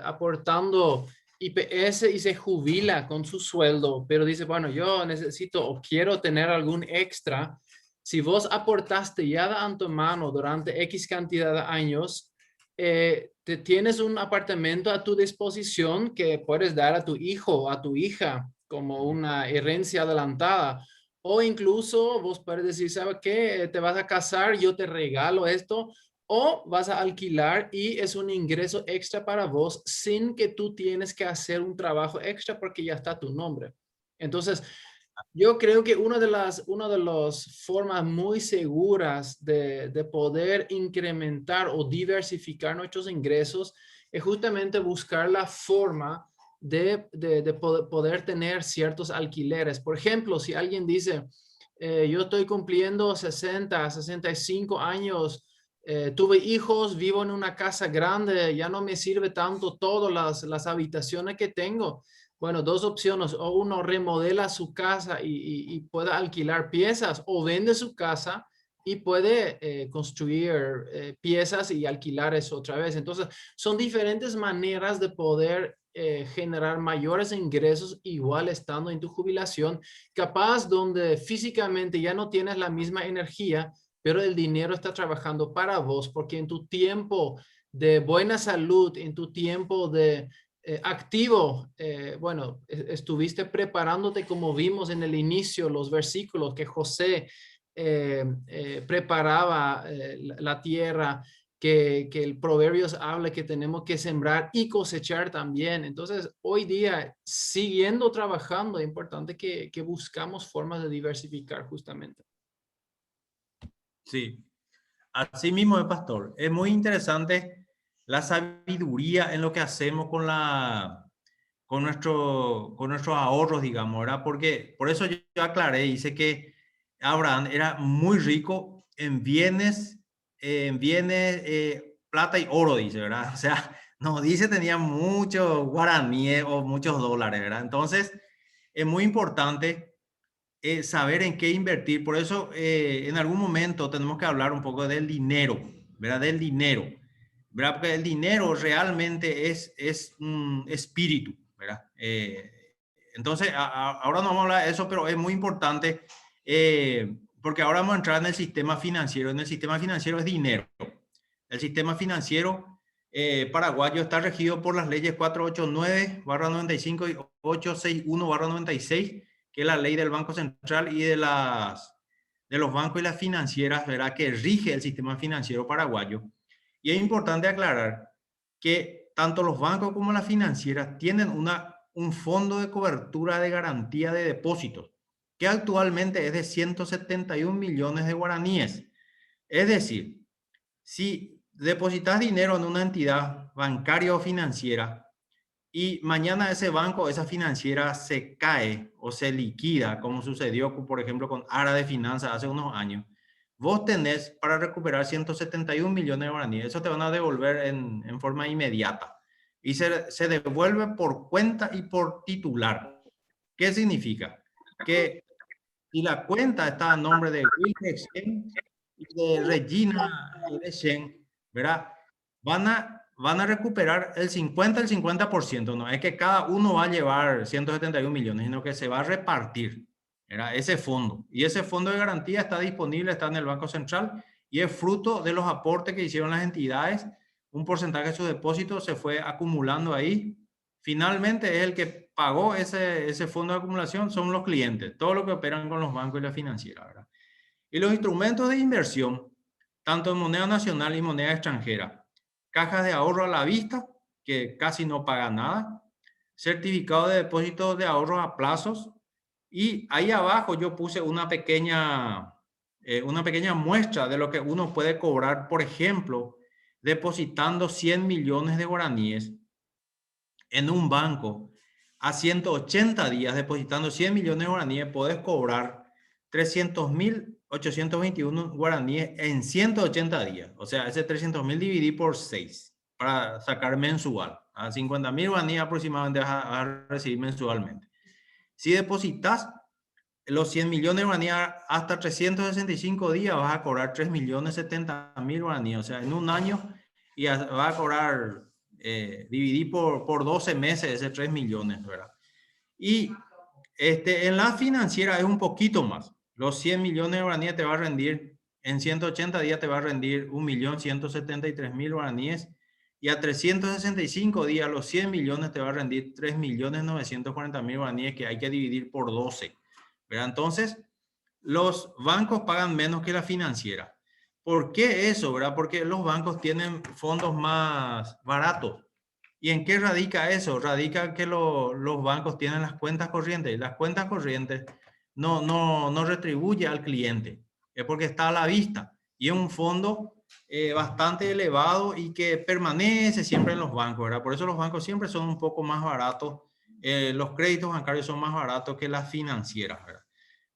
aportando IPS y se jubila con su sueldo, pero dice, bueno, yo necesito o quiero tener algún extra. Si vos aportaste ya de antemano durante X cantidad de años, te tienes un apartamento a tu disposición que puedes dar a tu hijo o a tu hija como una herencia adelantada. O incluso vos puedes decir, ¿sabes qué? Te vas a casar, yo te regalo esto. O vas a alquilar y es un ingreso extra para vos sin que tú tienes que hacer un trabajo extra porque ya está tu nombre. Entonces, yo creo que una de las formas muy seguras de poder incrementar o diversificar nuestros ingresos es justamente buscar la forma de poder tener ciertos alquileres. Por ejemplo, si alguien dice, yo estoy cumpliendo 60, 65 años, tuve hijos, vivo en una casa grande, ya no me sirve tanto todas las habitaciones que tengo. Bueno, dos opciones, o uno remodela su casa y puede alquilar piezas, o vende su casa y puede construir piezas y alquilar eso otra vez. Entonces, son diferentes maneras de poder generar mayores ingresos igual estando en tu jubilación, capaz donde físicamente ya no tienes la misma energía, pero el dinero está trabajando para vos, porque en tu tiempo de buena salud, en tu tiempo de activo, bueno, estuviste preparándote como vimos en el inicio, los versículos que José preparaba la tierra, que el Proverbios habla que tenemos que sembrar y cosechar también. Entonces, hoy día, siguiendo trabajando, es importante que buscamos formas de diversificar justamente. Sí, así mismo es, pastor. Es muy interesante la sabiduría en lo que hacemos con nuestros ahorros, digamos, ¿verdad? Porque por eso yo aclaré, hice que Abraham era muy rico en bienes, plata y oro, dice, ¿verdad? O sea, no dice tenía muchos guaraníes o muchos dólares, ¿verdad? Entonces, es muy importante saber en qué invertir. Por eso, en algún momento tenemos que hablar un poco del dinero, ¿verdad? Del dinero, ¿verdad? Porque el dinero realmente es un espíritu, ¿verdad? Entonces, ahora no vamos a hablar de eso, pero es muy importante porque ahora vamos a entrar en el sistema financiero. En el sistema financiero es dinero. El sistema financiero paraguayo está regido por las leyes 489/95 y 861/96, que es la ley del Banco Central y de los bancos y las financieras, ¿verdad? Que rige el sistema financiero paraguayo. Y es importante aclarar que tanto los bancos como las financieras tienen un fondo de cobertura de garantía de depósitos, que actualmente es de 171 millones de guaraníes. Es decir, si depositas dinero en una entidad bancaria o financiera y mañana ese banco, esa financiera se cae o se liquida, como sucedió, por ejemplo, con Ara de Finanzas hace unos años, vos tenés para recuperar 171 millones de guaraníes. Eso te van a devolver en forma inmediata. Y se devuelve por cuenta y por titular. ¿Qué significa? Que si la cuenta está a nombre de Wilke Shen y de Regina Shen, ¿verdad? Van a recuperar el 50%, no es que cada uno va a llevar 171 millones, sino que se va a repartir, ¿verdad? Ese fondo. Y ese fondo de garantía está disponible, está en el Banco Central y es fruto de los aportes que hicieron las entidades. Un porcentaje de sus depósitos se fue acumulando ahí. Finalmente es el que pagó ese fondo de acumulación, son los clientes, todos los que operan con los bancos y la financiera, ¿verdad? Y los instrumentos de inversión, tanto en moneda nacional y moneda extranjera, cajas de ahorro a la vista, que casi no pagan nada, certificado de depósito de ahorro a plazos, y ahí abajo yo puse una pequeña muestra de lo que uno puede cobrar, por ejemplo, depositando 100 millones de guaraníes en un banco a 180 días, depositando 100 millones de guaraníes, podés cobrar 300.821 guaraníes en 180 días. O sea, ese 300.000 dividí por 6 para sacar mensual. A 50.000 guaraníes aproximadamente vas a recibir mensualmente. Si depositas los 100 millones de guaraníes hasta 365 días, vas a cobrar 3.070.000 guaraníes. O sea, en un año y vas a cobrar, dividí por 12 meses ese 3 millones, ¿verdad? Y en la financiera es un poquito más. Los 100 millones de guaraníes te va a rendir, en 180 días te va a rendir 1.173.000 guaraníes. Y a 365 días, los 100 millones te va a rendir 3.940.000 guaraníes, que hay que dividir por 12. ¿Verdad? Entonces, los bancos pagan menos que la financiera. ¿Por qué eso? ¿Verdad? Porque los bancos tienen fondos más baratos. ¿Y en qué radica eso? Radica que los bancos tienen las cuentas corrientes. Y las cuentas corrientes no retribuye al cliente. Es porque está a la vista. Y es un fondo bastante elevado y que permanece siempre en los bancos, ¿verdad? Por eso los bancos siempre son un poco más baratos. Los créditos bancarios son más baratos que las financieras, ¿verdad?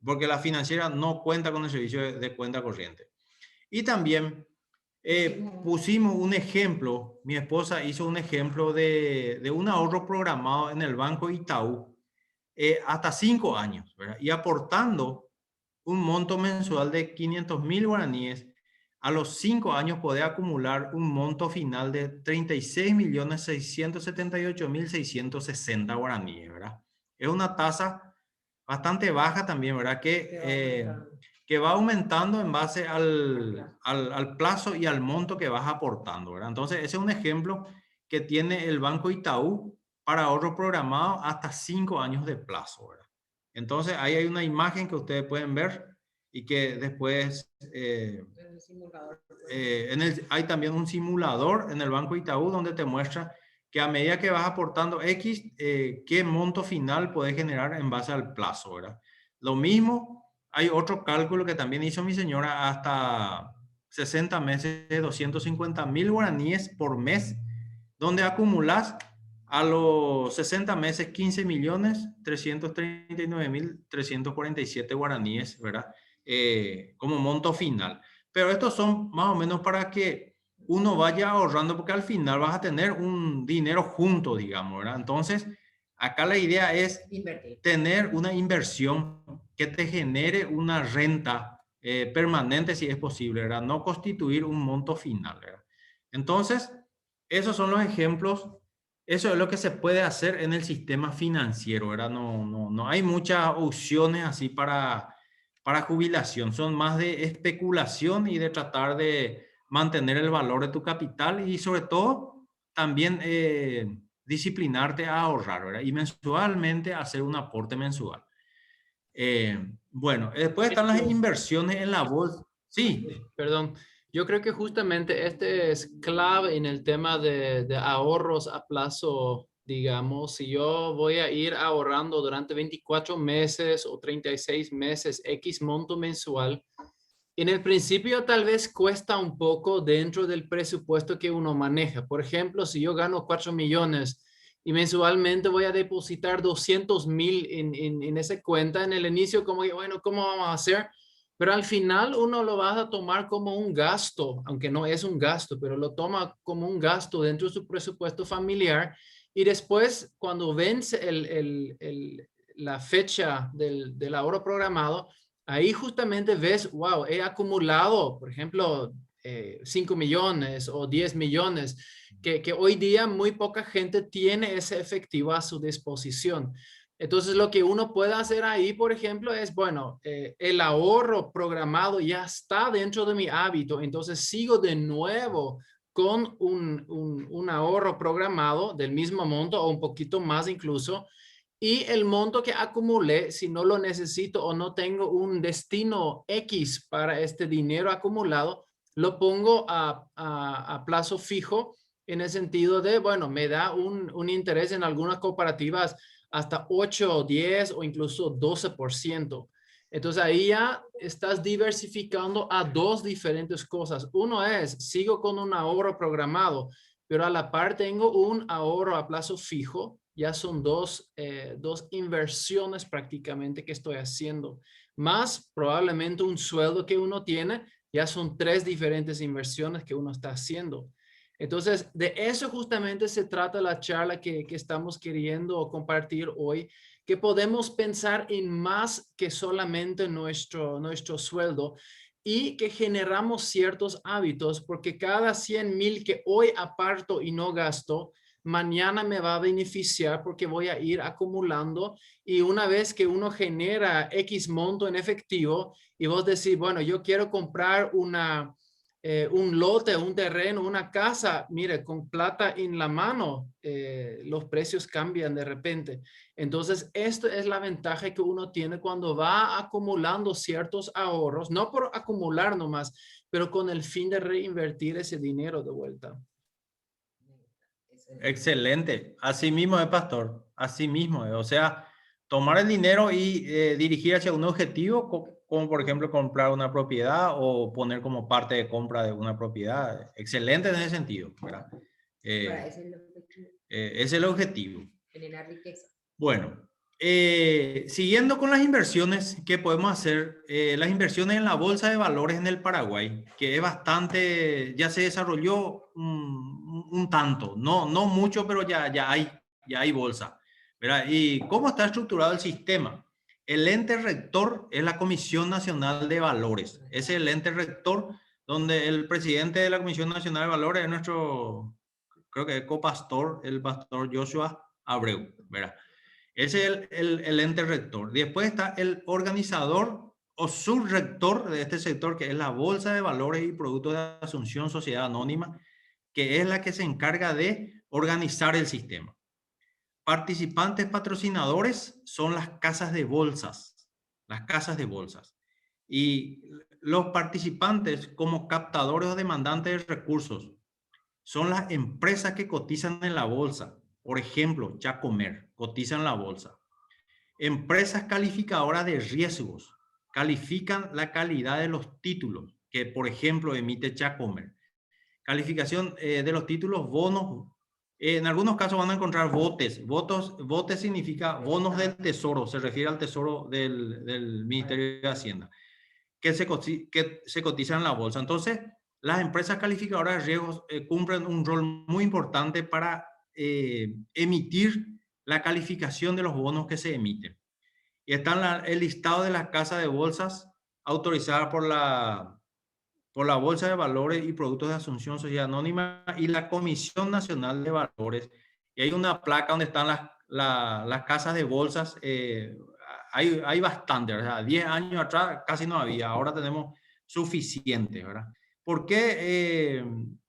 Porque la financiera no cuenta con el servicio de cuenta corriente. Y también pusimos un ejemplo, mi esposa hizo un ejemplo de un ahorro programado en el Banco Itaú hasta 5 años, ¿verdad? Y aportando un monto mensual de 500.000 guaraníes, a los 5 años puede acumular un monto final de 36.678.660 guaraníes, ¿verdad? Es una tasa bastante baja también, ¿verdad? Que va aumentando en base al plazo y al monto que vas aportando, ¿verdad? Entonces, ese es un ejemplo que tiene el Banco Itaú para ahorro programado hasta 5 años de plazo, ¿verdad? Entonces, ahí hay una imagen que ustedes pueden ver y que después hay también un simulador en el Banco Itaú donde te muestra que a medida que vas aportando X, qué monto final puedes generar en base al plazo, ¿verdad? Lo mismo, hay otro cálculo que también hizo mi señora hasta 60 meses de 250.000 guaraníes por mes, donde acumulas a los 60 meses 15.339.347 guaraníes, ¿verdad? como monto final. Pero estos son más o menos para que uno vaya ahorrando, porque al final vas a tener un dinero junto, digamos, ¿verdad? Entonces, acá la idea es Invertir. tener una inversión que te genere una renta permanente, si es posible, ¿verdad? No constituir un monto final, ¿verdad? Entonces, esos son los ejemplos. Eso es lo que se puede hacer en el sistema financiero, ¿verdad? No hay muchas opciones así para jubilación. Son más de especulación y de tratar de mantener el valor de tu capital y sobre todo también disciplinarte a ahorrar, ¿verdad? Y mensualmente hacer un aporte mensual. Bueno, después están las inversiones en la bolsa. Sí. Perdón, yo creo que justamente este es clave en el tema de ahorros a plazo, digamos, si yo voy a ir ahorrando durante 24 meses o 36 meses, X monto mensual, en el principio tal vez cuesta un poco dentro del presupuesto que uno maneja. Por ejemplo, si yo gano 4 millones y mensualmente voy a depositar 200,000 en esa cuenta, en el inicio como que, bueno, ¿cómo vamos a hacer? Pero al final uno lo va a tomar como un gasto, aunque no es un gasto, pero lo toma como un gasto dentro de su presupuesto familiar. Y después, cuando vence la fecha del ahorro programado, ahí justamente ves, wow, he acumulado, por ejemplo, 5 millones o 10 millones, que hoy día muy poca gente tiene ese efectivo a su disposición. Entonces, lo que uno puede hacer ahí, por ejemplo, es, bueno, el ahorro programado ya está dentro de mi hábito, entonces sigo de nuevo con un ahorro programado del mismo monto o un poquito más incluso, y el monto que acumulé, si no lo necesito o no tengo un destino X para este dinero acumulado, lo pongo a plazo fijo en el sentido de, bueno, me da un interés en algunas cooperativas hasta 8, 10 o incluso 12%. Entonces ahí ya estás diversificando a dos diferentes cosas. Uno es, sigo con un ahorro programado, pero a la par tengo un ahorro a plazo fijo. Ya son dos inversiones prácticamente que estoy haciendo, más probablemente un sueldo que uno tiene, ya son tres diferentes inversiones que uno está haciendo. Entonces, de eso justamente se trata la charla que estamos queriendo compartir hoy, que podemos pensar en más que solamente nuestro sueldo y que generamos ciertos hábitos, porque cada 100,000 que hoy aparto y no gasto, mañana me va a beneficiar porque voy a ir acumulando, y una vez que uno genera X monto en efectivo y vos decís, bueno, yo quiero comprar un lote, un terreno, una casa, mire, con plata en la mano, los precios cambian de repente. Entonces, esto es la ventaja que uno tiene cuando va acumulando ciertos ahorros, no por acumular nomás, pero con el fin de reinvertir ese dinero de vuelta. Excelente. Así mismo es, pastor. Así mismo es. O sea, tomar el dinero y dirigir hacia un objetivo, como por ejemplo comprar una propiedad o poner como parte de compra de una propiedad. Excelente en ese sentido, ¿verdad? Ese es el objetivo. Es el objetivo. Generar riqueza. Bueno, siguiendo con las inversiones que podemos hacer, las inversiones en la bolsa de valores en el Paraguay, que es bastante, ya se desarrolló un tanto, no mucho, pero ya hay bolsa, ¿verdad? ¿Y cómo está estructurado el sistema? El ente rector es la Comisión Nacional de Valores. Ese es el ente rector donde el presidente de la Comisión Nacional de Valores es nuestro, creo que es copastor, el pastor Joshua Abreu, ¿verdad? Ese es el ente rector. Después está el organizador o subrector de este sector, que es la Bolsa de Valores y Productos de Asunción Sociedad Anónima, que es la que se encarga de organizar el sistema. Participantes patrocinadores son las casas de bolsas, Y los participantes como captadores o demandantes de recursos son las empresas que cotizan en la bolsa. Por ejemplo, Chacomer cotiza en la bolsa. Empresas calificadoras de riesgos califican la calidad de los títulos que, por ejemplo, emite Chacomer. Calificación de los títulos, bonos. En algunos casos van a encontrar botes. Botes significa bonos del tesoro, se refiere al tesoro del Ministerio de Hacienda, que se cotizan en la bolsa. Entonces, las empresas calificadoras de riesgos cumplen un rol muy importante para emitir la calificación de los bonos que se emiten. Y está el listado de las casas de bolsas autorizadas por la Bolsa de Valores y Productos de Asunción Sociedad Anónima y la Comisión Nacional de Valores. Y hay una placa donde están las casas de bolsas. Hay bastante, ¿verdad? 10 años atrás casi no había, ahora tenemos suficiente, ¿verdad? ¿Por qué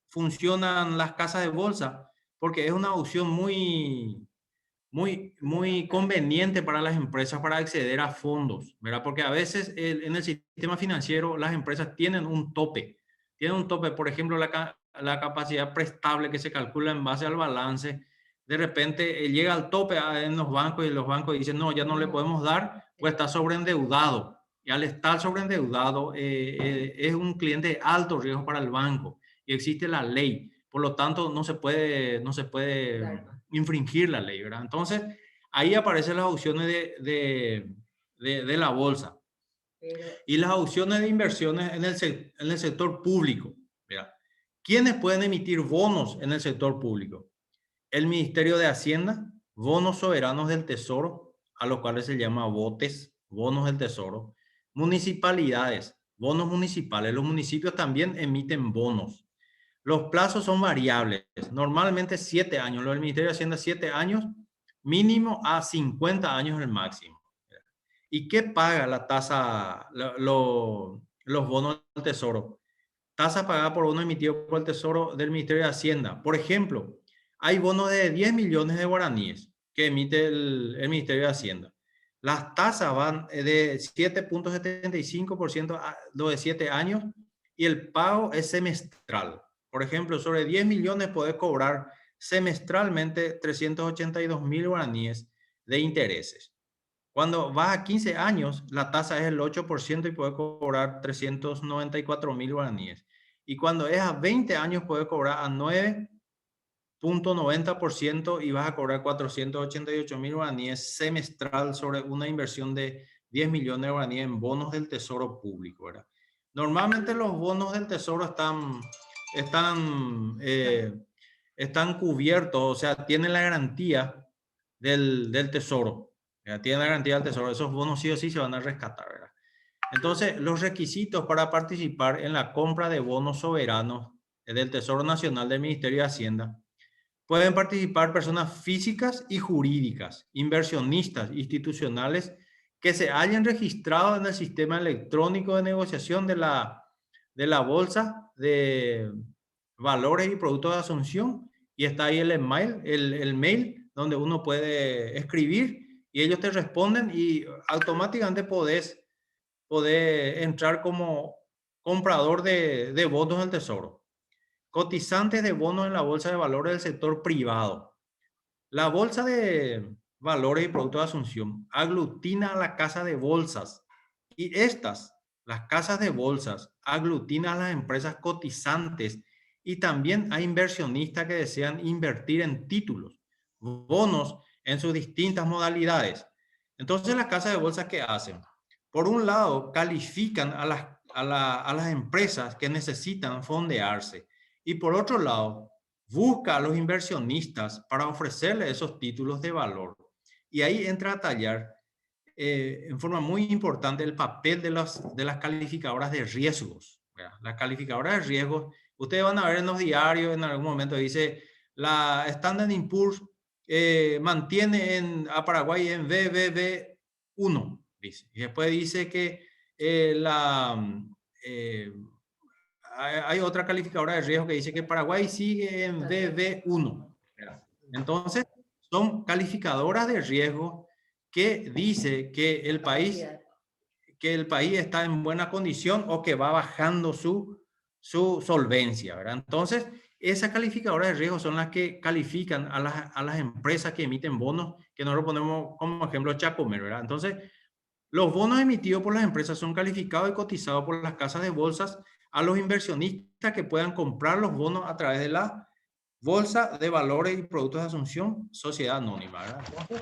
funcionan las casas de bolsa? Porque es una opción muy conveniente para las empresas para acceder a fondos, ¿verdad? Porque a veces en el sistema financiero las empresas tienen un tope. Por ejemplo, la capacidad prestable que se calcula en base al balance, de repente llega al tope en los bancos y los bancos dicen, no, ya no le podemos dar, pues está sobreendeudado. Y al estar sobreendeudado es un cliente de alto riesgo para el banco y existe la ley. Por lo tanto, no se puede infringir la ley, ¿verdad? Entonces, ahí aparecen las opciones de la bolsa. Y las opciones de inversiones en el sector público, ¿verdad? ¿Quiénes pueden emitir bonos en el sector público? El Ministerio de Hacienda, bonos soberanos del Tesoro, a los cuales se llama BOTES, bonos del Tesoro. Municipalidades, bonos municipales. Los municipios también emiten bonos. Los plazos son variables, normalmente 7 años. Lo del Ministerio de Hacienda, 7 años, mínimo a 50 años el máximo. ¿Y qué paga la tasa, los bonos del Tesoro? Tasa pagada por bono emitido por el Tesoro del Ministerio de Hacienda. Por ejemplo, hay bonos de 10 millones de guaraníes que emite el Ministerio de Hacienda. Las tasas van de 7.75% a lo de 7 años y el pago es semestral. Por ejemplo, sobre 10 millones puedes cobrar semestralmente 382.000 guaraníes de intereses. Cuando vas a 15 años, la tasa es el 8% y puedes cobrar 394.000 guaraníes. Y cuando es a 20 años, puedes cobrar a 9.90% y vas a cobrar 488.000 guaraníes semestral sobre una inversión de 10 millones de guaraníes en bonos del Tesoro Público, ¿verdad? Normalmente los bonos del Tesoro están cubiertos, o sea, tienen la garantía del Tesoro. Tienen la garantía del Tesoro. Esos bonos sí o sí se van a rescatar, ¿verdad? Entonces, los requisitos para participar en la compra de bonos soberanos del Tesoro Nacional del Ministerio de Hacienda: pueden participar personas físicas y jurídicas, inversionistas institucionales que se hayan registrado en el sistema electrónico de negociación de la Bolsa de Valores y Productos de Asunción, y está ahí el mail donde uno puede escribir y ellos te responden y automáticamente podés entrar como comprador de bonos del Tesoro. Cotizantes de bonos en la Bolsa de Valores del sector privado. La Bolsa de Valores y Productos de Asunción aglutina a la casa de bolsas y las casas de bolsas, aglutinan a las empresas cotizantes y también a inversionistas que desean invertir en títulos, bonos en sus distintas modalidades. Entonces, las casas de bolsas, ¿qué hacen? Por un lado, califican a las empresas que necesitan fondearse y por otro lado, busca a los inversionistas para ofrecerles esos títulos de valor. Y ahí entra a tallar en forma muy importante el papel de las calificadoras de riesgos, ¿verdad? Las calificadoras de riesgos, ustedes van a ver en los diarios, en algún momento dice, la Standard & Poor's mantiene a Paraguay en BBB1, dice. Y después dice que hay otra calificadora de riesgo que dice que Paraguay sigue en BB1. Entonces, son calificadoras de riesgo que dice que el país está en buena condición o que va bajando su solvencia, ¿verdad? Entonces, esas calificadoras de riesgo son las que califican a las empresas que emiten bonos, que nosotros ponemos como ejemplo Chacomer, ¿verdad? Entonces, los bonos emitidos por las empresas son calificados y cotizados por las casas de bolsas a los inversionistas que puedan comprar los bonos a través de la Bolsa de Valores y Productos de Asunción Sociedad Anónima, ¿verdad? Entonces,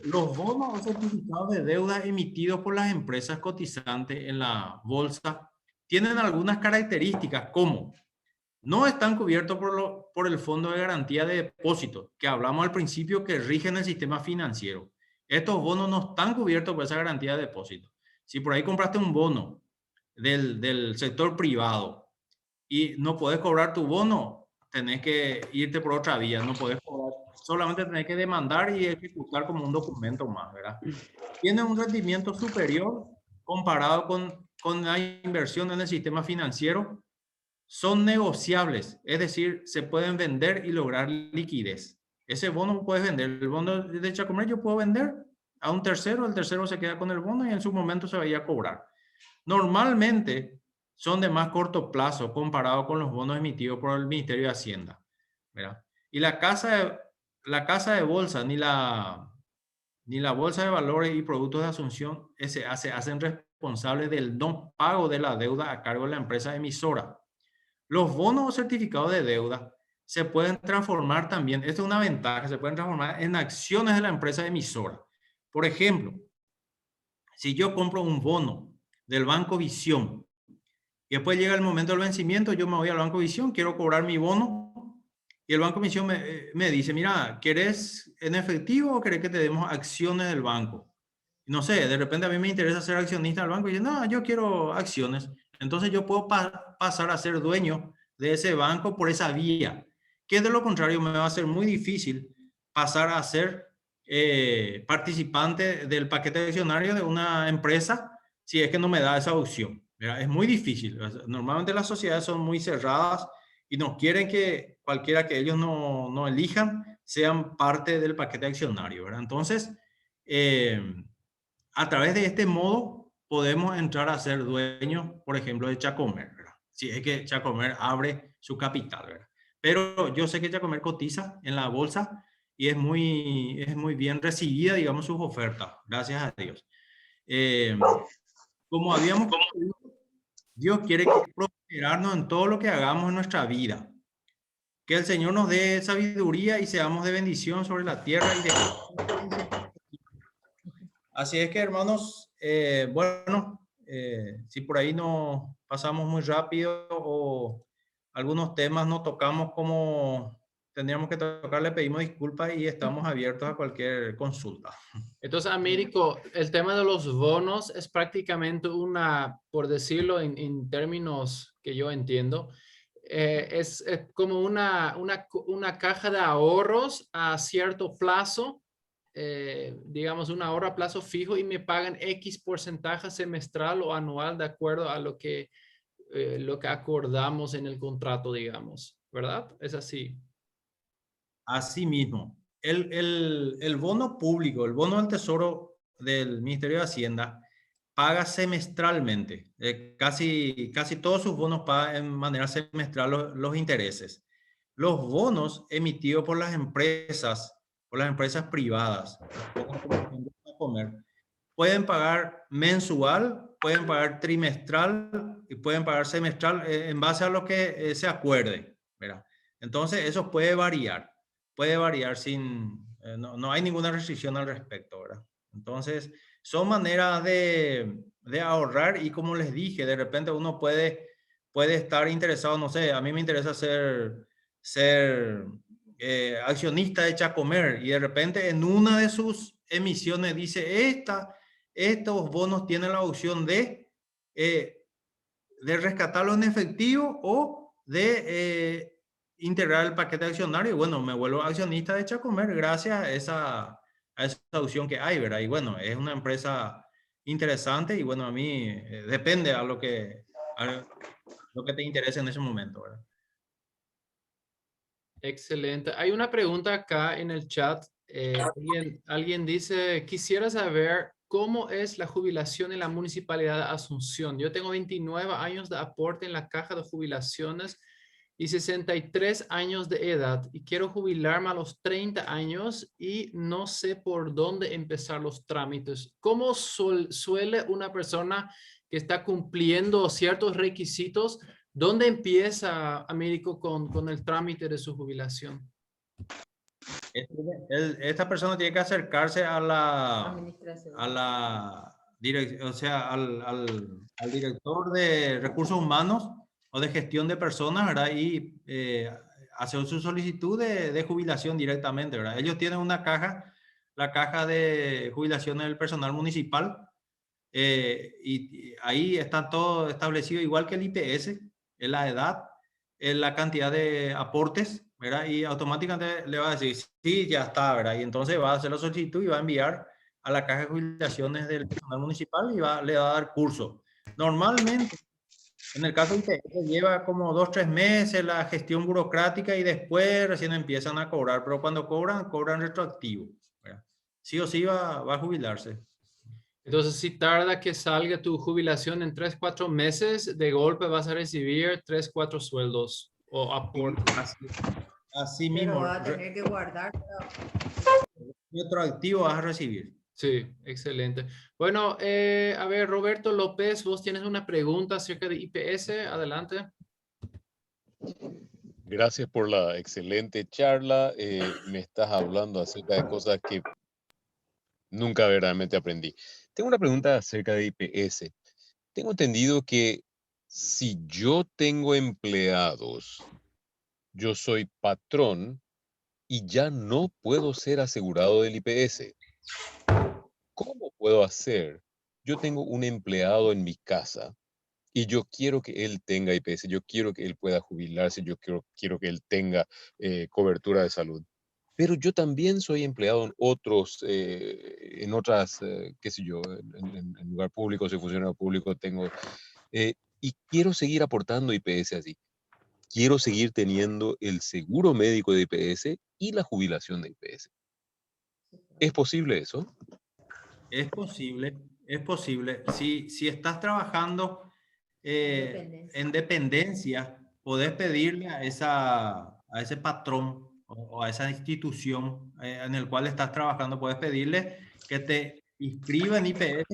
los bonos o certificados de deuda emitidos por las empresas cotizantes en la bolsa tienen algunas características como no están cubiertos por el Fondo de Garantía de Depósitos, que hablamos al principio que rigen el sistema financiero. Estos bonos no están cubiertos por esa garantía de depósitos. Si por ahí compraste un bono del sector privado y no podés cobrar tu bono, tenés que irte por otra vía, no podés cobrar, solamente tenés que demandar y ejecutar como un documento más, ¿verdad? Tiene un rendimiento superior comparado con la inversión en el sistema financiero. Son negociables, es decir, se pueden vender y lograr liquidez. Ese bono puedes vender, el bono de Chacomer yo puedo vender a un tercero, el tercero se queda con el bono y en su momento se vaya a cobrar. Normalmente son de más corto plazo comparado con los bonos emitidos por el Ministerio de Hacienda, ¿verdad? Y la casa de bolsa ni la bolsa de valores y productos de Asunción se hacen responsables del no pago de la deuda a cargo de la empresa emisora. Los bonos o certificados de deuda se pueden transformar también, esta es una ventaja, se pueden transformar en acciones de la empresa emisora. Por ejemplo, si yo compro un bono del Banco Visión y después llega el momento del vencimiento, yo me voy al Banco Visión, quiero cobrar mi bono y el Banco Visión me dice, mira, ¿querés en efectivo o querés que te demos acciones del banco? No sé, de repente a mí me interesa ser accionista del banco y dice, no, yo quiero acciones. Entonces yo puedo pasar a ser dueño de ese banco por esa vía, que de lo contrario me va a ser muy difícil pasar a ser participante del paquete accionario de una empresa si es que no me da esa opción. ¿Verdad? Es muy difícil. Normalmente las sociedades son muy cerradas y no quieren que cualquiera que ellos no elijan sean parte del paquete accionario. ¿Verdad? Entonces, a través de este modo podemos entrar a ser dueños, por ejemplo, de Chacomer, ¿verdad? Si es que Chacomer abre su capital, ¿verdad? Pero yo sé que Chacomer cotiza en la bolsa y es muy bien recibida, digamos, sus ofertas, gracias a Dios. Como habíamos dicho, Dios quiere prosperarnos en todo lo que hagamos en nuestra vida. Que el Señor nos dé sabiduría y seamos de bendición sobre la tierra y de... Así es que, hermanos, bueno, si por ahí no pasamos muy rápido o algunos temas no tocamos como tendríamos que tocar, le pedimos disculpas y estamos abiertos a cualquier consulta. Entonces, Américo, el tema de los bonos es prácticamente una, por decirlo en términos que yo entiendo, es como una caja de ahorros a cierto plazo, digamos un ahorro a plazo fijo y me pagan X porcentaje semestral o anual de acuerdo a lo que acordamos en el contrato, digamos, ¿verdad? Es así. Así mismo, el bono público, el bono del Tesoro del Ministerio de Hacienda, paga semestralmente. Casi todos sus bonos pagan en manera semestral los intereses. Los bonos emitidos por las empresas privadas, pueden pagar mensual, pueden pagar trimestral y pueden pagar semestral en base a lo que se acuerde, ¿verdad? Entonces, eso puede variar sin, no hay ninguna restricción al respecto, ¿verdad? Entonces, son maneras de ahorrar y como les dije, de repente uno puede estar interesado, no sé, a mí me interesa ser accionista de Chacomer y de repente en una de sus emisiones dice, estos bonos tienen la opción de rescatarlo en efectivo o de integrar el paquete accionario. Bueno, me vuelvo accionista de Chacomer gracias a esa opción que hay, ¿verdad? Y bueno, es una empresa interesante y bueno, a mí depende a lo que te interese en ese momento, ¿verdad? Excelente. Hay una pregunta acá en el chat. Alguien dice, quisiera saber cómo es la jubilación en la Municipalidad de Asunción. Yo tengo 29 años de aporte en la caja de jubilaciones y 63 años de edad y quiero jubilarme a los 30 años y no sé por dónde empezar los trámites. ¿Cómo suele una persona que está cumpliendo ciertos requisitos? ¿Dónde empieza, Américo, con el trámite de su jubilación? Esta persona tiene que acercarse a Administración. o sea, al director de recursos humanos o de gestión de personas, ¿verdad? Y hacer su solicitud de jubilación directamente, ¿verdad? Ellos tienen una caja, la caja de jubilaciones del personal municipal, y ahí está todo establecido, igual que el IPS, en la edad, en la cantidad de aportes, ¿verdad? Y automáticamente le va a decir, sí, ya está, ¿verdad? Y entonces va a hacer la solicitud y va a enviar a la caja de jubilaciones del personal municipal y le va a dar curso. Normalmente, en el caso de IPS, lleva como 2, 3 meses la gestión burocrática y después recién empiezan a cobrar, pero cuando cobran retroactivo, ¿verdad? Sí o sí va a jubilarse. Entonces, si tarda que salga tu jubilación en 3, 4 meses, de golpe vas a recibir 3, 4 sueldos o aportes. Así Pero mismo, va a tener que guardar. retroactivo vas a recibir. Sí, excelente. Bueno, a ver, Roberto López, vos tienes una pregunta acerca de IPS. Adelante. Gracias por la excelente charla. Me estás hablando acerca de cosas que nunca verdaderamente aprendí. Tengo una pregunta acerca de IPS. Tengo entendido que si yo tengo empleados, yo soy patrón y ya no puedo ser asegurado del IPS. ¿Cómo puedo hacer? Yo tengo un empleado en mi casa y yo quiero que él tenga IPS, yo quiero que él pueda jubilarse, yo quiero que él tenga cobertura de salud. Pero yo también soy empleado en otras, qué sé yo, en lugar público, soy funcionario público, y quiero seguir aportando IPS así. Quiero seguir teniendo el seguro médico de IPS y la jubilación de IPS. ¿Es posible eso? Es posible, es posible. Si estás trabajando en dependencia, podés pedirle a ese patrón o a esa institución en el cual estás trabajando, puedes pedirle que te inscriba en IPS,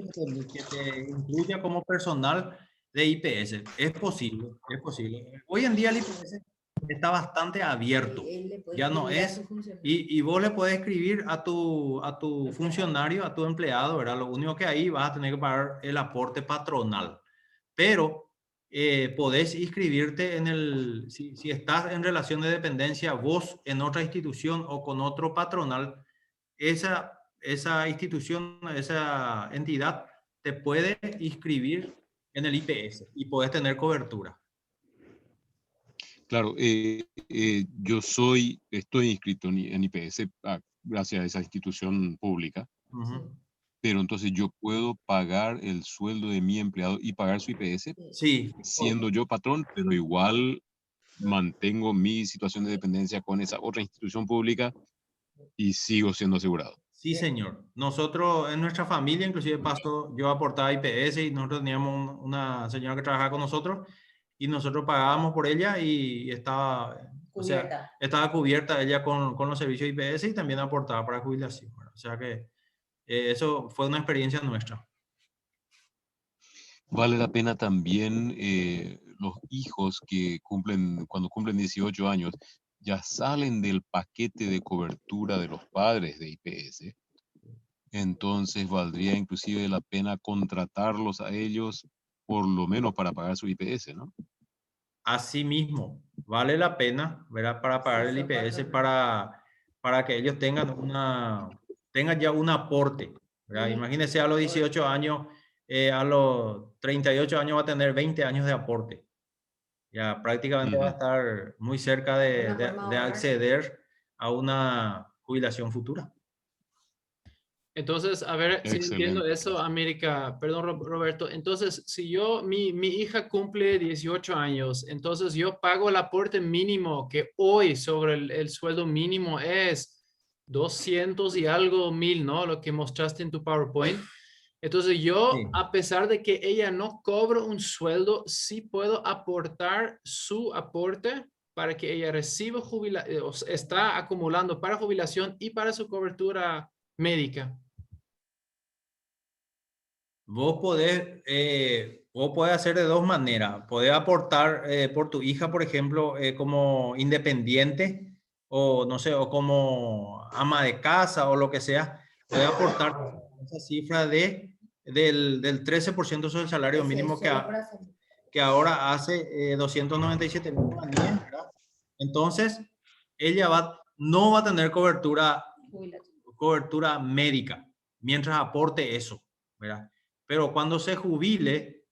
que te incluya como personal de IPS. Es posible, es posible. Hoy en día el IPS está bastante abierto, ya no es. Y vos le puedes escribir a tu funcionario, a tu empleado, ¿verdad? Lo único que ahí vas a tener que pagar el aporte patronal. Pero podés inscribirte si estás en relación de dependencia, vos en otra institución o con otro patronal, esa institución, esa entidad te puede inscribir en el IPS y podés tener cobertura. Claro, yo estoy inscrito en IPS gracias a esa institución pública, pero entonces yo puedo pagar el sueldo de mi empleado y pagar su IPS Sí, siendo yo patrón, pero igual mantengo mi situación de dependencia con esa otra institución pública y sigo siendo asegurado. sí, señor. Nosotros, en nuestra familia, inclusive yo aportaba IPS y nosotros teníamos una señora que trabajaba con nosotros y nosotros pagábamos por ella y estaba, o sea, estaba cubierta ella con los servicios IPS y también aportaba para jubilación, ¿verdad? O sea que eso fue una experiencia nuestra. Vale la pena también los hijos cuando cumplen 18 años, ya salen del paquete de cobertura de los padres de IPS. Entonces valdría inclusive la pena contratarlos a ellos, por lo menos para pagar su IPS, ¿no? Así mismo, vale la pena, ¿verdad? Para pagar el IPS, para que ellos tengan ya un aporte, ¿verdad? Imagínense a los 18 años, a los 38 años va a tener 20 años de aporte. Ya prácticamente va a estar muy cerca de acceder a una jubilación futura. Entonces, a ver si entiendo Excelente. eso, América. Perdón, Roberto. Entonces, si mi hija cumple 18 años, entonces yo pago el aporte mínimo que hoy sobre el sueldo mínimo es 200 y algo mil, ¿no? Lo que mostraste en tu PowerPoint. Entonces yo, Sí. a pesar de que ella no cobra un sueldo, sí puedo aportar su aporte para que ella reciba está acumulando para jubilación y para su cobertura médica. Vos podés hacer de dos maneras. Podés aportar por tu hija, por ejemplo, como independiente o no sé, o como ama de casa o lo que sea, puede aportar esa cifra del 13% sobre el salario mínimo que ahora hace 297 mil guaraníes, ¿verdad? Entonces, ella no va a tener cobertura médica mientras aporte eso, ¿verdad? Pero cuando se jubile,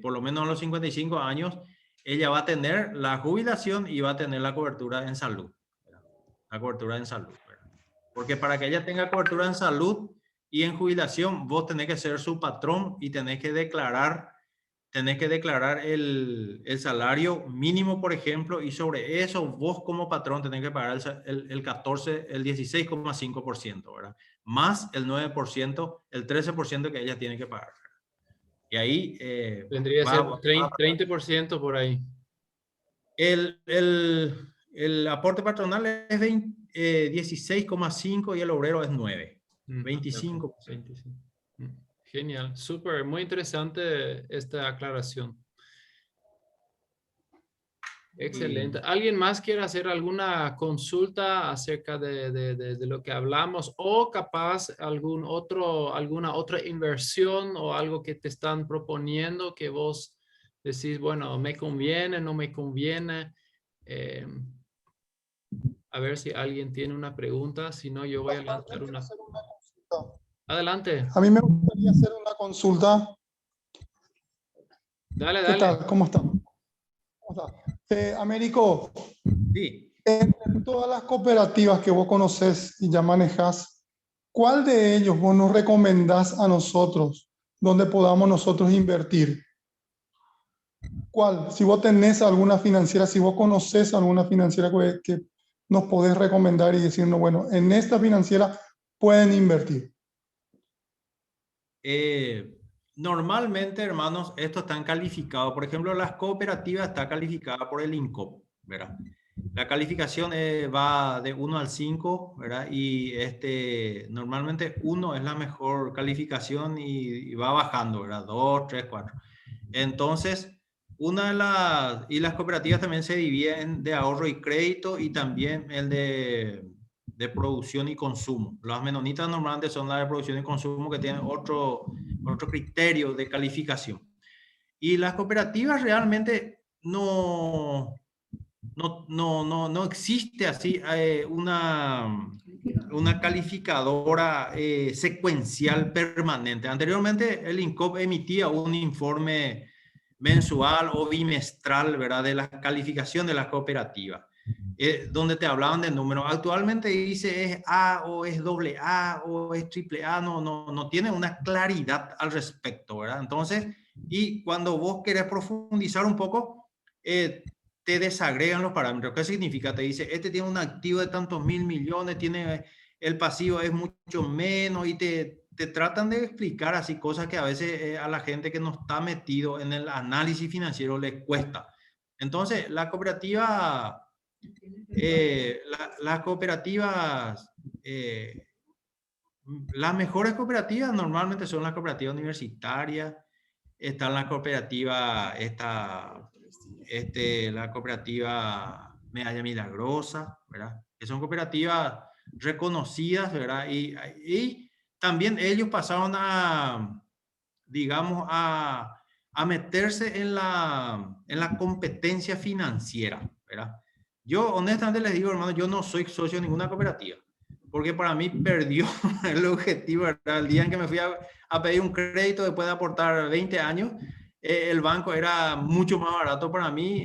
por lo menos a los 55 años, ella va a tener la jubilación y va a tener la cobertura en salud, ¿verdad? La cobertura en salud, ¿verdad? Porque para que ella tenga cobertura en salud y en jubilación, vos tenés que ser su patrón y tenés que declarar el salario mínimo, por ejemplo, y sobre eso vos como patrón tenés que pagar el 16,5%, ¿verdad? Más el 9%, el 13% que ella tiene que pagar. Y ahí Tendría que ser 30% por ahí. el aporte patronal es 16,5 y el obrero es 9. 25. 25. Genial, súper, muy interesante esta aclaración. Excelente. ¿Alguien más quiere hacer alguna consulta acerca de lo que hablamos o capaz alguna otra inversión o algo que te están proponiendo que vos decís, bueno, me conviene, no me conviene? A ver si alguien tiene una pregunta, si no yo voy a lanzar una. Adelante. A mí me gustaría hacer una consulta. Dale, ¿Qué dale. tal? ¿Cómo está? Américo, Sí. entre todas las cooperativas que vos conocés y ya manejás, ¿cuál de ellos vos nos recomendás a nosotros donde podamos nosotros invertir? ¿Cuál? Si vos tenés alguna financiera, si vos conocés alguna financiera que nos podés recomendar y decirnos, bueno, en esta financiera pueden invertir. Normalmente, hermanos, estos están calificados. Por ejemplo, las cooperativas están calificadas por el INCOP, ¿verdad? La calificación va de 1 al 5, ¿verdad? Y normalmente 1 es la mejor calificación y va bajando, ¿verdad? 2, 3, 4. Entonces, las cooperativas también se dividen de ahorro y crédito y también el de producción y consumo. Las menonitas normalmente son las de producción y consumo que tienen otro criterio de calificación. Y las cooperativas realmente no existe así una calificadora secuencial permanente. Anteriormente el INCOP emitía un informe mensual o bimestral, ¿verdad?, de la calificación de las cooperativas, donde te hablaban de números. Actualmente dice es A o es AA o es AAA, no tiene una claridad al respecto, ¿verdad? Entonces, y cuando vos querés profundizar un poco, te desagregan los parámetros. ¿Qué significa? Te dice, este tiene un activo de tantos mil millones, tiene el pasivo es mucho menos, y te tratan de explicar así cosas que a veces a la gente que no está metido en el análisis financiero le cuesta. Entonces, las cooperativas, las mejores cooperativas normalmente son las cooperativas universitarias. Están las cooperativas, la cooperativa Medalla Milagrosa, ¿verdad? Que son cooperativas reconocidas, ¿verdad? Y también ellos pasaron digamos, a meterse en la competencia financiera, ¿verdad? Yo honestamente les digo, hermano, yo no soy socio de ninguna cooperativa, porque para mí perdió el objetivo, ¿verdad? El día en que me fui a pedir un crédito después de aportar 20 años, el banco era mucho más barato para mí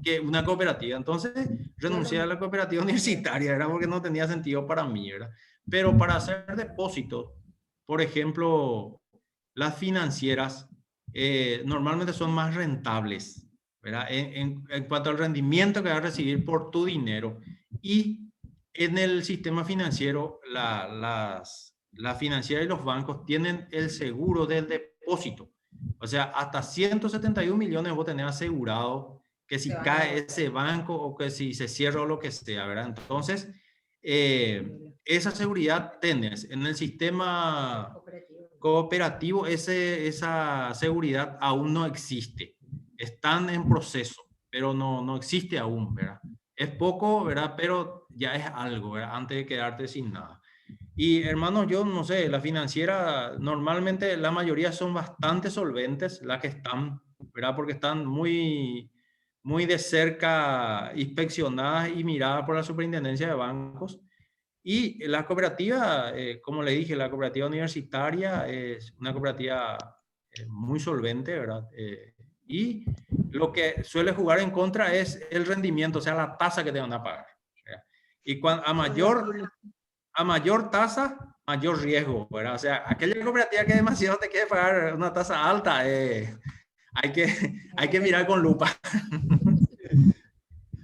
que una cooperativa. Entonces renuncié a la cooperativa universitaria, ¿verdad? Porque no tenía sentido para mí, ¿verdad? Pero para hacer depósitos, por ejemplo, las financieras normalmente son más rentables, ¿verdad? En cuanto al rendimiento que vas a recibir por tu dinero. Y en el sistema financiero, la financiera y los bancos tienen el seguro del depósito. O sea, hasta 171 millones vos tenés asegurado que si cae ese banco o que si se cierra o lo que sea, ¿verdad? Entonces, esa seguridad tenés. En el sistema cooperativo, esa seguridad aún no existe. Están en proceso, pero no existe aún, ¿verdad? Es poco, ¿verdad? Pero ya es algo, ¿verdad? Antes de quedarte sin nada. Y hermanos, yo no sé, la financiera, normalmente la mayoría son bastante solventes, las que están, ¿verdad? Porque están muy, muy de cerca inspeccionadas y miradas por la Superintendencia de Bancos. Y la cooperativa, como le dije, la cooperativa universitaria es una cooperativa muy solvente, ¿verdad? Y lo que suele jugar en contra es el rendimiento, o sea, la tasa que te van a pagar. ¿Verdad? Y a mayor tasa, mayor riesgo, ¿verdad? O sea, aquella cooperativa que demasiado te quiere pagar una tasa alta, hay que mirar con lupa. No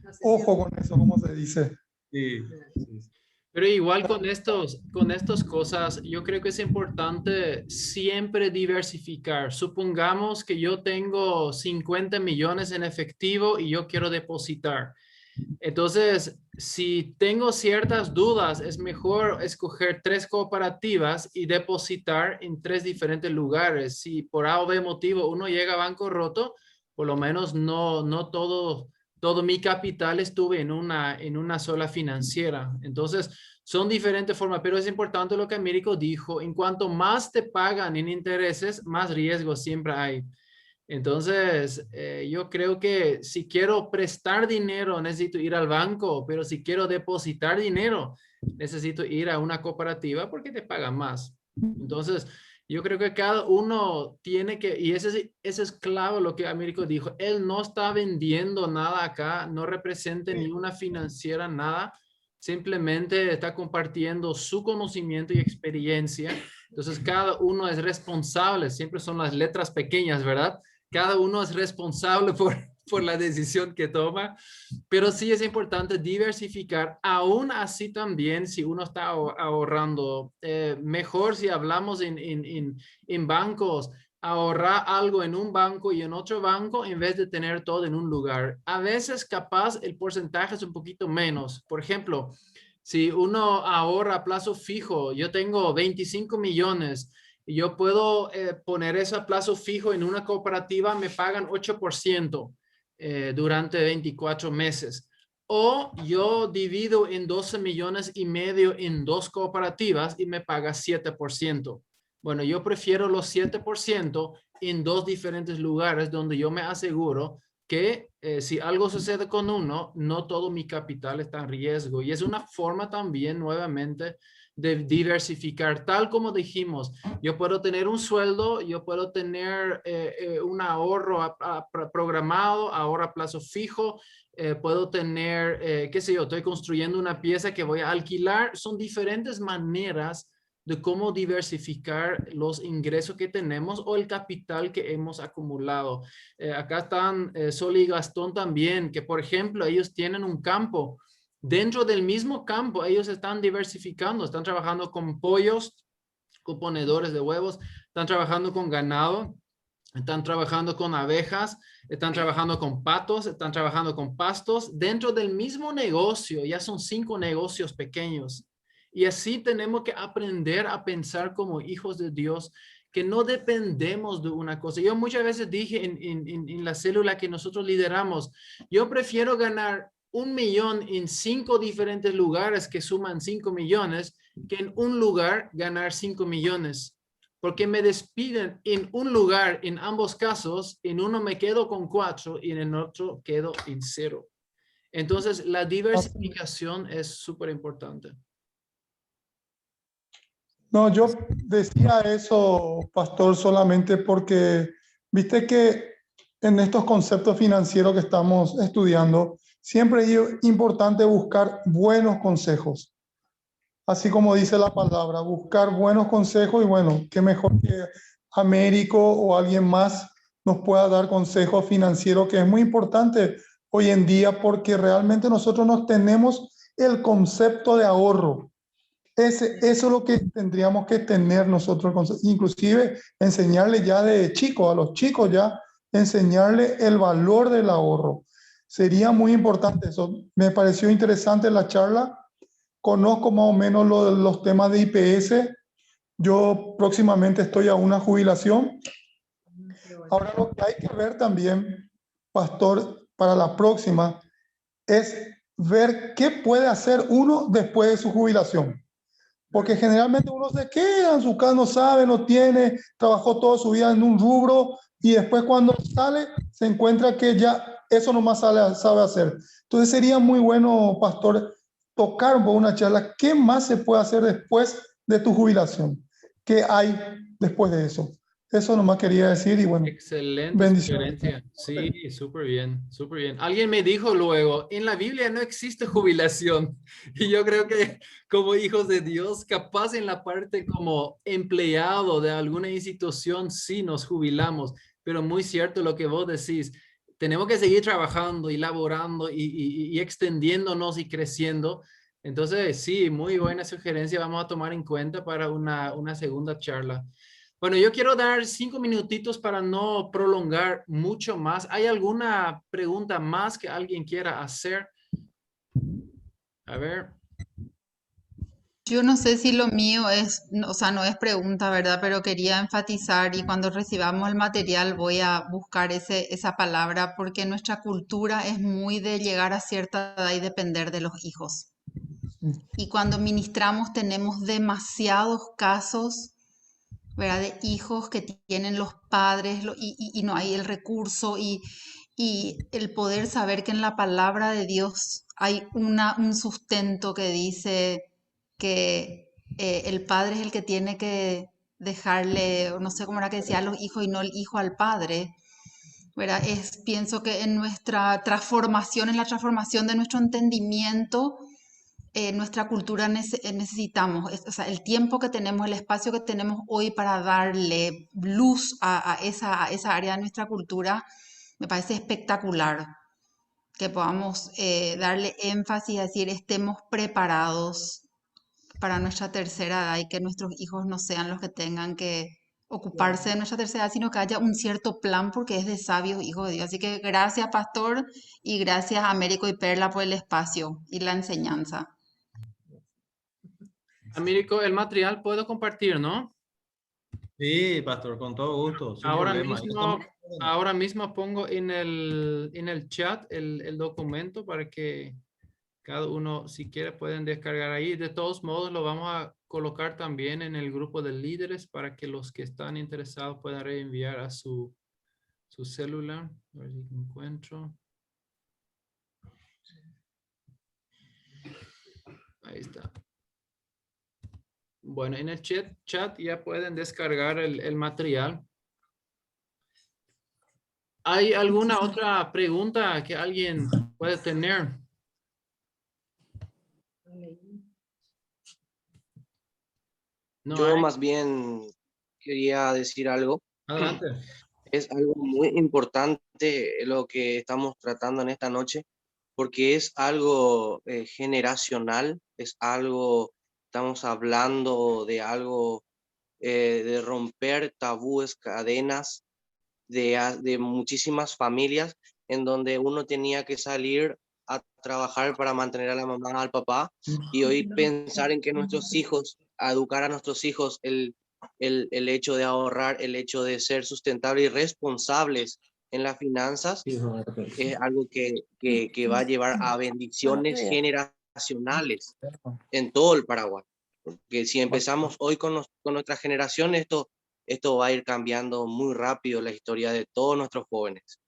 sé si- Ojo con eso, como se dice. Sí, sí. Pero igual con estas cosas, yo creo que es importante siempre diversificar. Supongamos que yo tengo 50 millones en efectivo y yo quiero depositar. Entonces, si tengo ciertas dudas, es mejor escoger 3 cooperativas y depositar en 3 diferentes lugares. Si por A o B motivo uno llega a bancarrota, por lo menos no todo mi capital estuve en una sola financiera. Entonces, son diferentes formas, pero es importante lo que Américo dijo. En cuanto más te pagan en intereses, más riesgo siempre hay. Entonces, yo creo que si quiero prestar dinero, necesito ir al banco, pero si quiero depositar dinero, necesito ir a una cooperativa porque te pagan más. Entonces, yo creo que cada uno tiene que, y ese es clave lo que Américo dijo, él no está vendiendo nada acá, no representa ni una financiera, nada, simplemente está compartiendo su conocimiento y experiencia. Entonces, cada uno es responsable, siempre son las letras pequeñas, ¿verdad? Cada uno es responsable por la decisión que toma, pero sí es importante diversificar. Aún así también, si uno está ahorrando, mejor si hablamos en bancos, ahorrar algo en un banco y en otro banco en vez de tener todo en un lugar. A veces capaz el porcentaje es un poquito menos. Por ejemplo, si uno ahorra a plazo fijo, yo tengo 25 millones y yo puedo poner ese plazo fijo en una cooperativa, me pagan 8% durante 24 meses. O yo divido en 12 millones y medio en 2 cooperativas y me paga 7%. Bueno, yo prefiero los 7% en 2 diferentes lugares donde yo me aseguro que si algo sucede con uno, no todo mi capital está en riesgo. Y es una forma también, nuevamente, de diversificar, tal como dijimos. Yo puedo tener un sueldo, yo puedo tener un ahorro programado, ahorro a plazo fijo, puedo tener, qué sé yo, estoy construyendo una pieza que voy a alquilar. Son diferentes maneras de cómo diversificar los ingresos que tenemos o el capital que hemos acumulado. Acá están Sol y Gastón también, que por ejemplo, ellos tienen un campo. Dentro del mismo campo, ellos están diversificando, están trabajando con pollos, con ponedores de huevos, están trabajando con ganado, están trabajando con abejas, están trabajando con patos, están trabajando con pastos. Dentro del mismo negocio, ya son 5 negocios pequeños. Y así tenemos que aprender a pensar como hijos de Dios, que no dependemos de una cosa. Yo muchas veces dije en la célula que nosotros lideramos, yo prefiero ganar 1 millón en 5 diferentes lugares que suman 5 millones que en un lugar ganar 5 millones. Porque me despiden en un lugar, en ambos casos, en uno me quedo con 4 y en el otro quedo en 0. Entonces, la diversificación es súper importante. No, yo decía eso, pastor, solamente porque viste que en estos conceptos financieros que estamos estudiando, siempre es importante buscar buenos consejos. Así como dice la palabra, buscar buenos consejos y bueno, qué mejor que Américo o alguien más nos pueda dar consejos financieros, que es muy importante hoy en día porque realmente nosotros no tenemos el concepto de ahorro. Eso es lo que tendríamos que tener nosotros, inclusive enseñarle ya de chicos, a los chicos ya, enseñarle el valor del ahorro. Sería muy importante eso. Me pareció interesante la charla. Conozco más o menos los temas de IPS. Yo próximamente estoy a una jubilación. Ahora lo que hay que ver también, pastor, para la próxima, es ver qué puede hacer uno después de su jubilación. Porque generalmente uno se queda en su casa, no sabe, no tiene, trabajó toda su vida en un rubro y después cuando sale se encuentra que ya eso nomás sabe hacer. Entonces sería muy bueno, pastor, tocar un poco una charla. ¿Qué más se puede hacer después de tu jubilación? ¿Qué hay después de eso? Eso nomás quería decir y bueno, Excelente bendiciones. sugerencia. Sí, súper bien, súper bien. Alguien me dijo luego, en la Biblia no existe jubilación. Y yo creo que como hijos de Dios, capaz en la parte como empleado de alguna institución, sí nos jubilamos. Pero muy cierto lo que vos decís. Tenemos que seguir trabajando y laborando y extendiéndonos y creciendo. Entonces, sí, muy buena sugerencia. Vamos a tomar en cuenta para una segunda charla. Bueno, yo quiero dar 5 minutitos para no prolongar mucho más. ¿Hay alguna pregunta más que alguien quiera hacer? A ver. Yo no sé si lo mío es, o sea, no es pregunta, ¿verdad? Pero quería enfatizar y cuando recibamos el material voy a buscar esa palabra porque nuestra cultura es muy de llegar a cierta edad y depender de los hijos. Y cuando ministramos tenemos demasiados casos, ¿verdad? De hijos que tienen los padres y no hay el recurso y el poder saber que en la palabra de Dios hay un sustento que dice que el padre es el que tiene que dejarle, no sé cómo era que decía, a los hijos y no el hijo al padre. ¿Verdad? Pienso que en nuestra transformación, en la transformación de nuestro entendimiento, nuestra cultura necesitamos, o sea, el tiempo que tenemos, el espacio que tenemos hoy para darle luz a esa área de nuestra cultura, me parece espectacular. Que podamos darle énfasis, decir, estemos preparados para nuestra tercera edad y que nuestros hijos no sean los que tengan que ocuparse de nuestra tercera edad, sino que haya un cierto plan porque es de sabios hijos de Dios. Así que gracias, pastor, y gracias a Américo y Perla por el espacio y la enseñanza. Américo, el material puedo compartir, ¿no? Sí, pastor, con todo gusto, sin problema. Ahora mismo pongo en el chat el documento para que cada uno, si quiere, pueden descargar ahí. De todos modos, lo vamos a colocar también en el grupo de líderes para que los que están interesados puedan reenviar a su celular. A ver si encuentro. Ahí está. Bueno, en el chat ya pueden descargar el material. ¿Hay alguna otra pregunta que alguien puede tener? No Yo hay. más bien quería decir algo. Adelante. Es algo muy importante lo que estamos tratando en esta noche, porque es algo generacional, es algo, estamos hablando de algo de romper tabúes, cadenas de muchísimas familias en donde uno tenía que salir a trabajar para mantener a la mamá, al papá, y hoy pensar en que nuestros hijos, a educar a nuestros hijos el hecho de ahorrar, el hecho de ser sustentables y responsables en las finanzas, es algo que va a llevar a bendiciones generacionales en todo el Paraguay. Porque si empezamos hoy con nuestra generación, esto va a ir cambiando muy rápido la historia de todos nuestros jóvenes.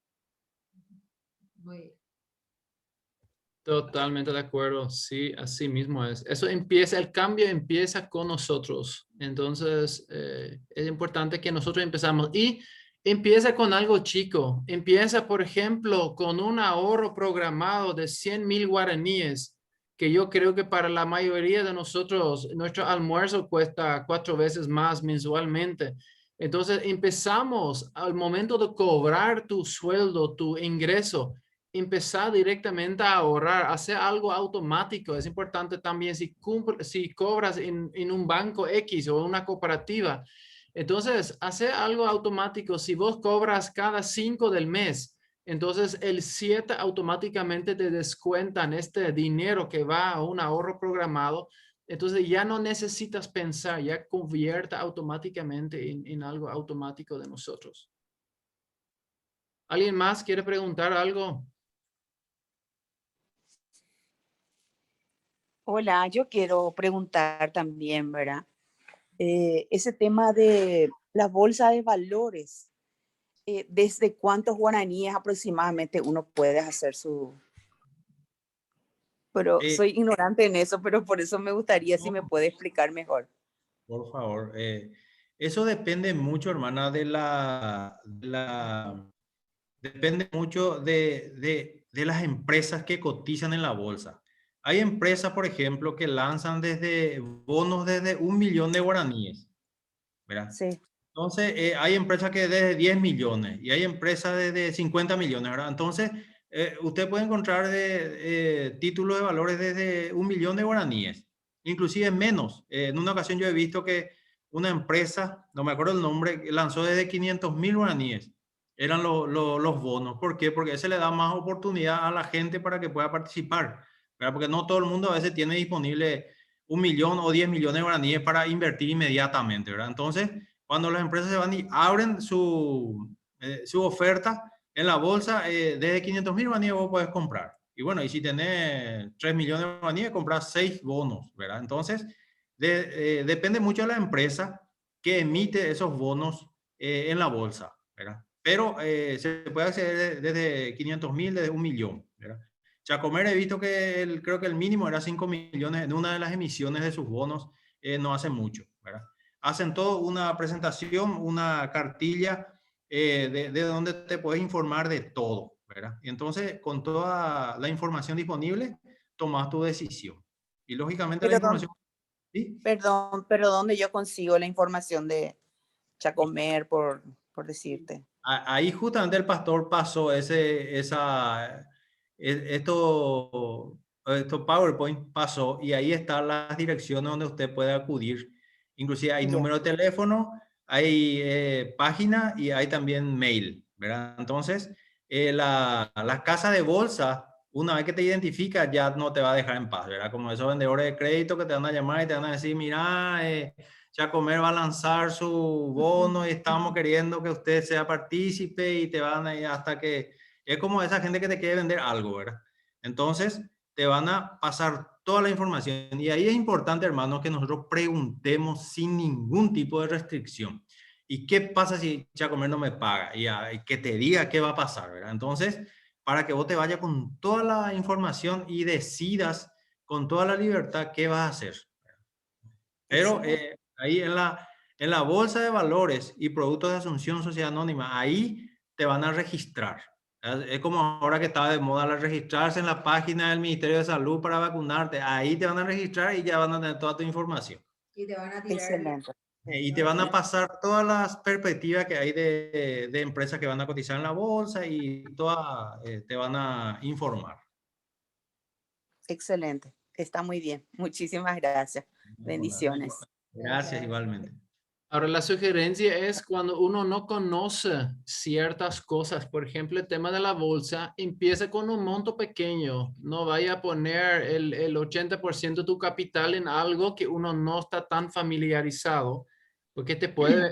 Totalmente de acuerdo. Sí, así mismo es. Eso empieza, el cambio empieza con nosotros. Entonces, es importante que nosotros empezamos y empieza con algo chico. Empieza, por ejemplo, con un ahorro programado de 100,000 guaraníes, que yo creo que para la mayoría de nosotros, nuestro almuerzo cuesta 4 veces más mensualmente. Entonces, empezamos al momento de cobrar tu sueldo, tu ingreso, empezar directamente a ahorrar, hacer algo automático. Es importante también si cobras en un banco X o una cooperativa. Entonces, hacer algo automático. Si vos cobras cada 5 del mes, entonces el 7 automáticamente te descuentan este dinero que va a un ahorro programado. Entonces ya no necesitas pensar, ya convierta automáticamente en algo automático de nosotros. ¿Alguien más quiere preguntar algo? Hola, yo quiero preguntar también, ¿verdad? Ese tema de la bolsa de valores, ¿desde cuántos guaraníes aproximadamente uno puede hacer su... Pero Eh, soy ignorante en eso, pero por eso me gustaría si me no, puede explicar mejor. por favor. Eso depende mucho, hermana, depende mucho de las empresas que cotizan en la bolsa. Hay empresas, por ejemplo, que lanzan desde bonos desde 1 millón de guaraníes, ¿verdad? Sí, Entonces, hay empresas que desde 10 millones y hay empresas desde 50 millones, ¿verdad? Entonces, usted puede encontrar títulos de valores desde 1 millón de guaraníes, inclusive menos. En una ocasión yo he visto que una empresa, no me acuerdo el nombre, lanzó desde 500.000 guaraníes. Eran los bonos. ¿Por qué? Porque ese le da más oportunidad a la gente para que pueda participar, ¿verdad? Porque no todo el mundo a veces tiene disponible 1 millón o 10 millones de guaraníes para invertir inmediatamente, ¿verdad? Entonces, cuando las empresas se van y abren su oferta en la bolsa, desde 500.000 guaraníes vos podés comprar. Y bueno, y si tenés 3 millones de guaraníes, compras 6 bonos, ¿verdad? Entonces, depende mucho de la empresa que emite esos bonos en la bolsa, ¿verdad? Pero se puede acceder desde 500.000, desde 1 millón, ¿verdad? Chacomer he visto que creo que el mínimo era 5 millones en una de las emisiones de sus bonos, no hace mucho, ¿verdad? Hacen todo una presentación, una cartilla de donde te puedes informar de todo, ¿verdad? Y entonces, con toda la información disponible, tomas tu decisión. Y lógicamente la pero información... ¿sí? perdón, pero ¿dónde yo consigo la información de Chacomer, por decirte? Ahí justamente el pastor pasó esto PowerPoint pasó y ahí están las direcciones donde usted puede acudir. Inclusive hay Ya. número de teléfono, hay página y hay también mail, ¿verdad? Entonces, la casa de bolsa, una vez que te identifica, ya no te va a dejar en paz, ¿verdad? Como esos vendedores de crédito que te van a llamar y te van a decir, mira, Chacomer va a lanzar su bono y estamos queriendo que usted sea partícipe y te van a ir hasta que... Es como esa gente que te quiere vender algo, ¿verdad? Entonces, te van a pasar toda la información. Y ahí es importante, hermanos, que nosotros preguntemos sin ningún tipo de restricción. ¿Y qué pasa si Chacomer no me paga? Y que te diga qué va a pasar, ¿verdad? Entonces, para que vos te vayas con toda la información y decidas con toda la libertad qué vas a hacer. Pero Excelente. ahí en la bolsa de valores y productos de Asunción Sociedad Anónima, ahí te van a registrar. Es como ahora que estaba de moda registrarse en la página del Ministerio de Salud para vacunarte. Ahí te van a registrar y ya van a tener toda tu información. Y te van a tirar. Excelente. Y te van a pasar todas las perspectivas que hay de empresas que van a cotizar en la bolsa y te van a informar. Excelente. Está muy bien. Muchísimas gracias. Bendiciones. Gracias igualmente. Ahora, la sugerencia es cuando uno no conoce ciertas cosas, por ejemplo, el tema de la bolsa, empieza con un monto pequeño. No vaya a poner el 80% de tu capital en algo que uno no está tan familiarizado, porque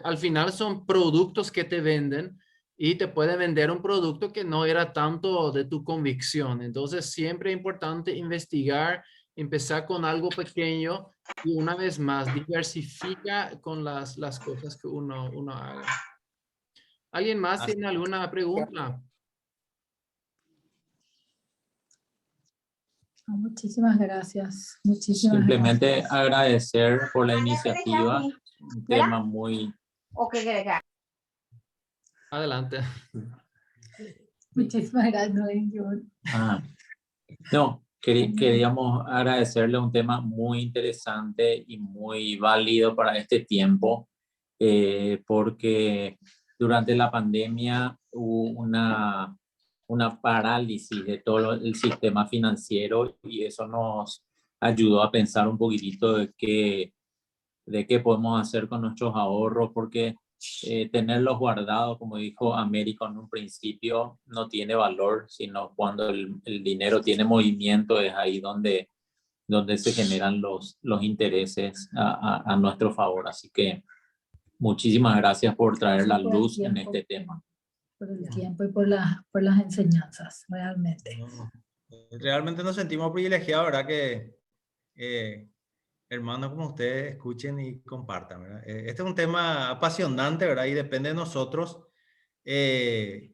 al final son productos que te venden y te puede vender un producto que no era tanto de tu convicción. Entonces, siempre es importante investigar, empezar con algo pequeño y una vez más, diversifica con las cosas que uno haga. ¿Alguien más Así- tiene alguna pregunta? Muchísimas gracias. Muchísimas Simplemente gracias. agradecer por la iniciativa, un tema muy... ¿O qué querés que haga? Adelante. Muchísimas gracias. No, queríamos agradecerle un tema muy interesante y muy válido para este tiempo, porque durante la pandemia hubo una parálisis de todo el sistema financiero y eso nos ayudó a pensar un poquitito de qué podemos hacer con nuestros ahorros, porque tenerlos guardados, como dijo Américo en un principio, no tiene valor, sino cuando el dinero tiene movimiento es ahí donde se generan los intereses a nuestro favor. Así que muchísimas gracias por traer la luz en este tema. Por el tiempo y por las enseñanzas, realmente. Realmente nos sentimos privilegiados, ¿verdad? Que hermanos como ustedes escuchen y compartan, ¿verdad? Este es un tema apasionante, ¿verdad? Y depende de nosotros que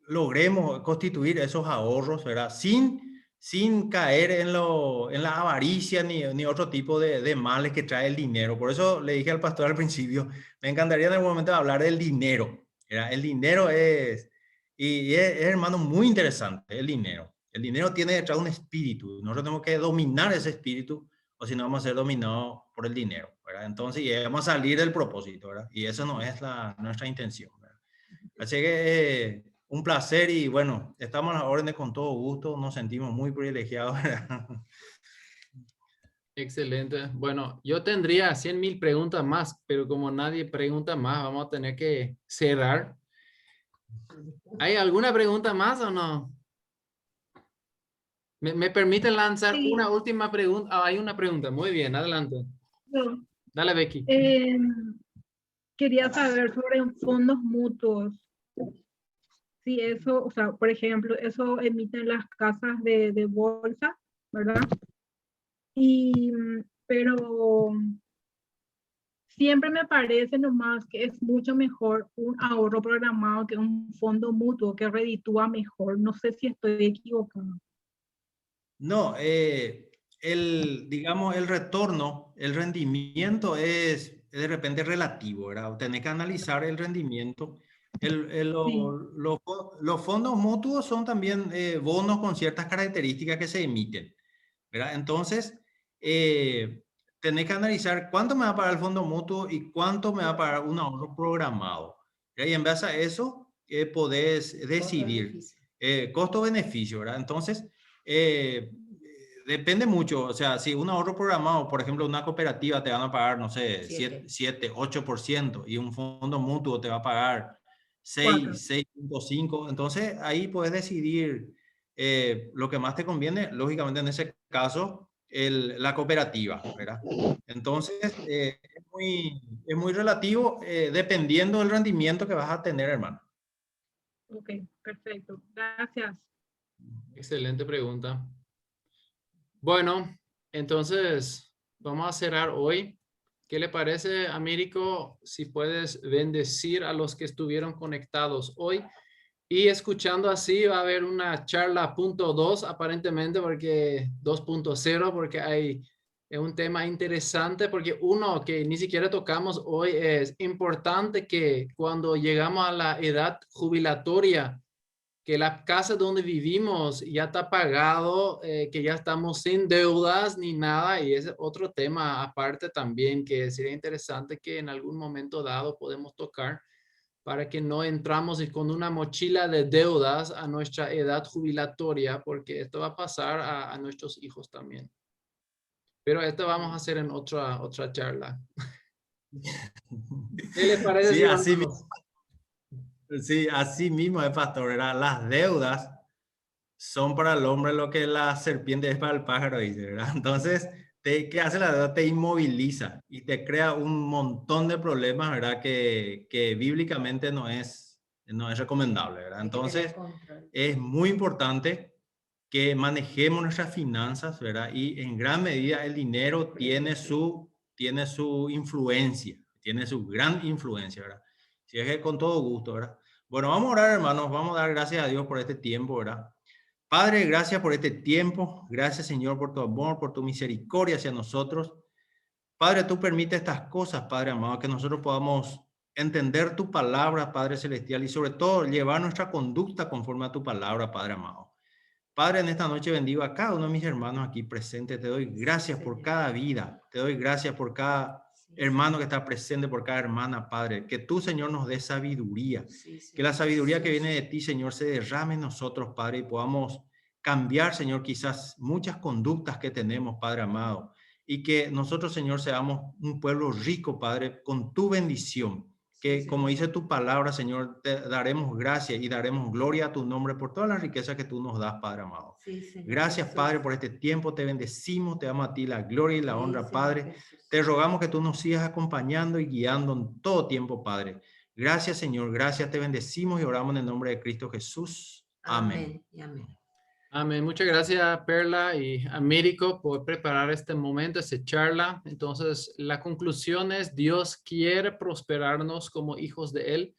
logremos constituir esos ahorros, ¿verdad? Sin caer en la avaricia ni otro tipo de males que trae el dinero. Por eso le dije al pastor al principio, me encantaría en algún momento hablar del dinero, ¿verdad? El dinero es hermano, muy interesante, el dinero. El dinero tiene detrás un espíritu. Nosotros tenemos que dominar ese espíritu, o si no vamos a ser dominados por el dinero, ¿verdad? Entonces, vamos a salir del propósito, ¿verdad? Y eso no es nuestra intención, ¿verdad? Así que un placer y bueno, estamos a las órdenes con todo gusto, nos sentimos muy privilegiados, ¿verdad? Excelente. Bueno, yo tendría 100.000 preguntas más, pero como nadie pregunta más, vamos a tener que cerrar. ¿Hay alguna pregunta más o no? ¿Me permiten lanzar Sí. una última pregunta? Ah, hay una pregunta. Muy bien, adelante. No. Dale, Becky. Quería saber sobre fondos mutuos. Si eso, o sea, por ejemplo, eso emiten las casas de bolsa, ¿verdad? Pero siempre me parece nomás que es mucho mejor un ahorro programado que un fondo mutuo que reditúa mejor. No sé si estoy equivocado. No, digamos, el retorno, el rendimiento es de repente relativo, ¿verdad? Tenés que analizar el rendimiento. Los fondos mutuos son también bonos con ciertas características que se emiten, ¿verdad? Entonces, tenés que analizar cuánto me va a pagar el fondo mutuo y cuánto me va a pagar un ahorro programado. ¿Verdad? Y en base a eso, podés decidir costo-beneficio, ¿verdad? Entonces, depende mucho, o sea, si un ahorro programado, por ejemplo, una cooperativa te van a pagar, no sé, 7, 8%, y un fondo mutuo te va a pagar 6, 6.5, entonces ahí puedes decidir lo que más te conviene, lógicamente en ese caso, la cooperativa, ¿verdad? Entonces, es muy relativo dependiendo del rendimiento que vas a tener, hermano. Ok, perfecto. Gracias. Excelente pregunta. Bueno, entonces vamos a cerrar hoy. ¿Qué le parece, Américo, si puedes bendecir a los que estuvieron conectados hoy? Y escuchando así va a haber una charla .2 aparentemente, porque 2.0, porque hay un tema interesante, porque uno que ni siquiera tocamos hoy es importante que cuando llegamos a la edad jubilatoria, que la casa donde vivimos ya está pagado, que ya estamos sin deudas ni nada, y es otro tema aparte también que sería interesante que en algún momento dado podemos tocar para que no entramos con una mochila de deudas a nuestra edad jubilatoria, porque esto va a pasar a nuestros hijos también. Pero esto vamos a hacer en otra charla. ¿Qué les parece? Sí, así mismo. Sí, así mismo es, pastor, ¿verdad? Las deudas son para el hombre lo que la serpiente es para el pájaro, dice, ¿verdad? Entonces, ¿qué hace la deuda? Te inmoviliza y te crea un montón de problemas, ¿verdad? Que bíblicamente no es recomendable, ¿verdad? Entonces, es muy importante que manejemos nuestras finanzas, ¿verdad? Y en gran medida el dinero tiene su influencia, tiene su gran influencia, ¿verdad? Si es que con todo gusto, ¿verdad? Bueno, vamos a orar, hermanos, vamos a dar gracias a Dios por este tiempo, ¿verdad? Padre, gracias por este tiempo, gracias, Señor, por tu amor, por tu misericordia hacia nosotros. Padre, tú permites estas cosas, Padre amado, que nosotros podamos entender tu palabra, Padre celestial, y sobre todo llevar nuestra conducta conforme a tu palabra, Padre amado. Padre, en esta noche bendigo a cada uno de mis hermanos aquí presentes. Te doy gracias por cada vida. Te doy gracias por cada hermano que está presente, por cada hermana, Padre. Que tú, Señor, nos dé sabiduría. Que la sabiduría que viene de ti, Señor, se derrame en nosotros, Padre, y podamos cambiar, Señor, quizás muchas conductas que tenemos, Padre amado. Y que nosotros, Señor, seamos un pueblo rico, Padre, con tu bendición. Que como dice tu palabra, Señor, te daremos gracias y daremos gloria a tu nombre por toda la riqueza que tú nos das, Padre amado. Gracias, Padre, por este tiempo. Te bendecimos, te damos a ti la gloria y la honra, Padre. Te rogamos que tú nos sigas acompañando y guiando en todo tiempo, Padre. Gracias, Señor. Gracias, te bendecimos y oramos en el nombre de Cristo Jesús. Amén. Amén. Amén. Muchas gracias, Perla y Américo, por preparar este momento, esta charla. Entonces, la conclusión es, Dios quiere prosperarnos como hijos de Él.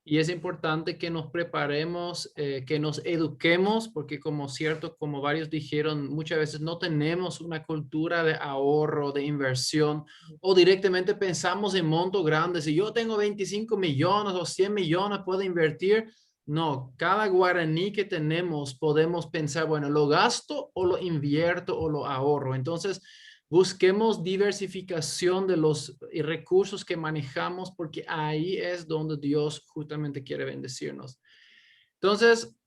Y es importante que nos preparemos, que nos eduquemos, porque como varios dijeron, muchas veces no tenemos una cultura de ahorro, de inversión, o directamente pensamos en montos grandes. Si yo tengo 25 millones o 100 millones, puedo invertir. No, cada guaraní que tenemos podemos pensar, bueno, ¿lo gasto o lo invierto o lo ahorro? Entonces, busquemos diversificación de los recursos que manejamos porque ahí es donde Dios justamente quiere bendecirnos. Entonces,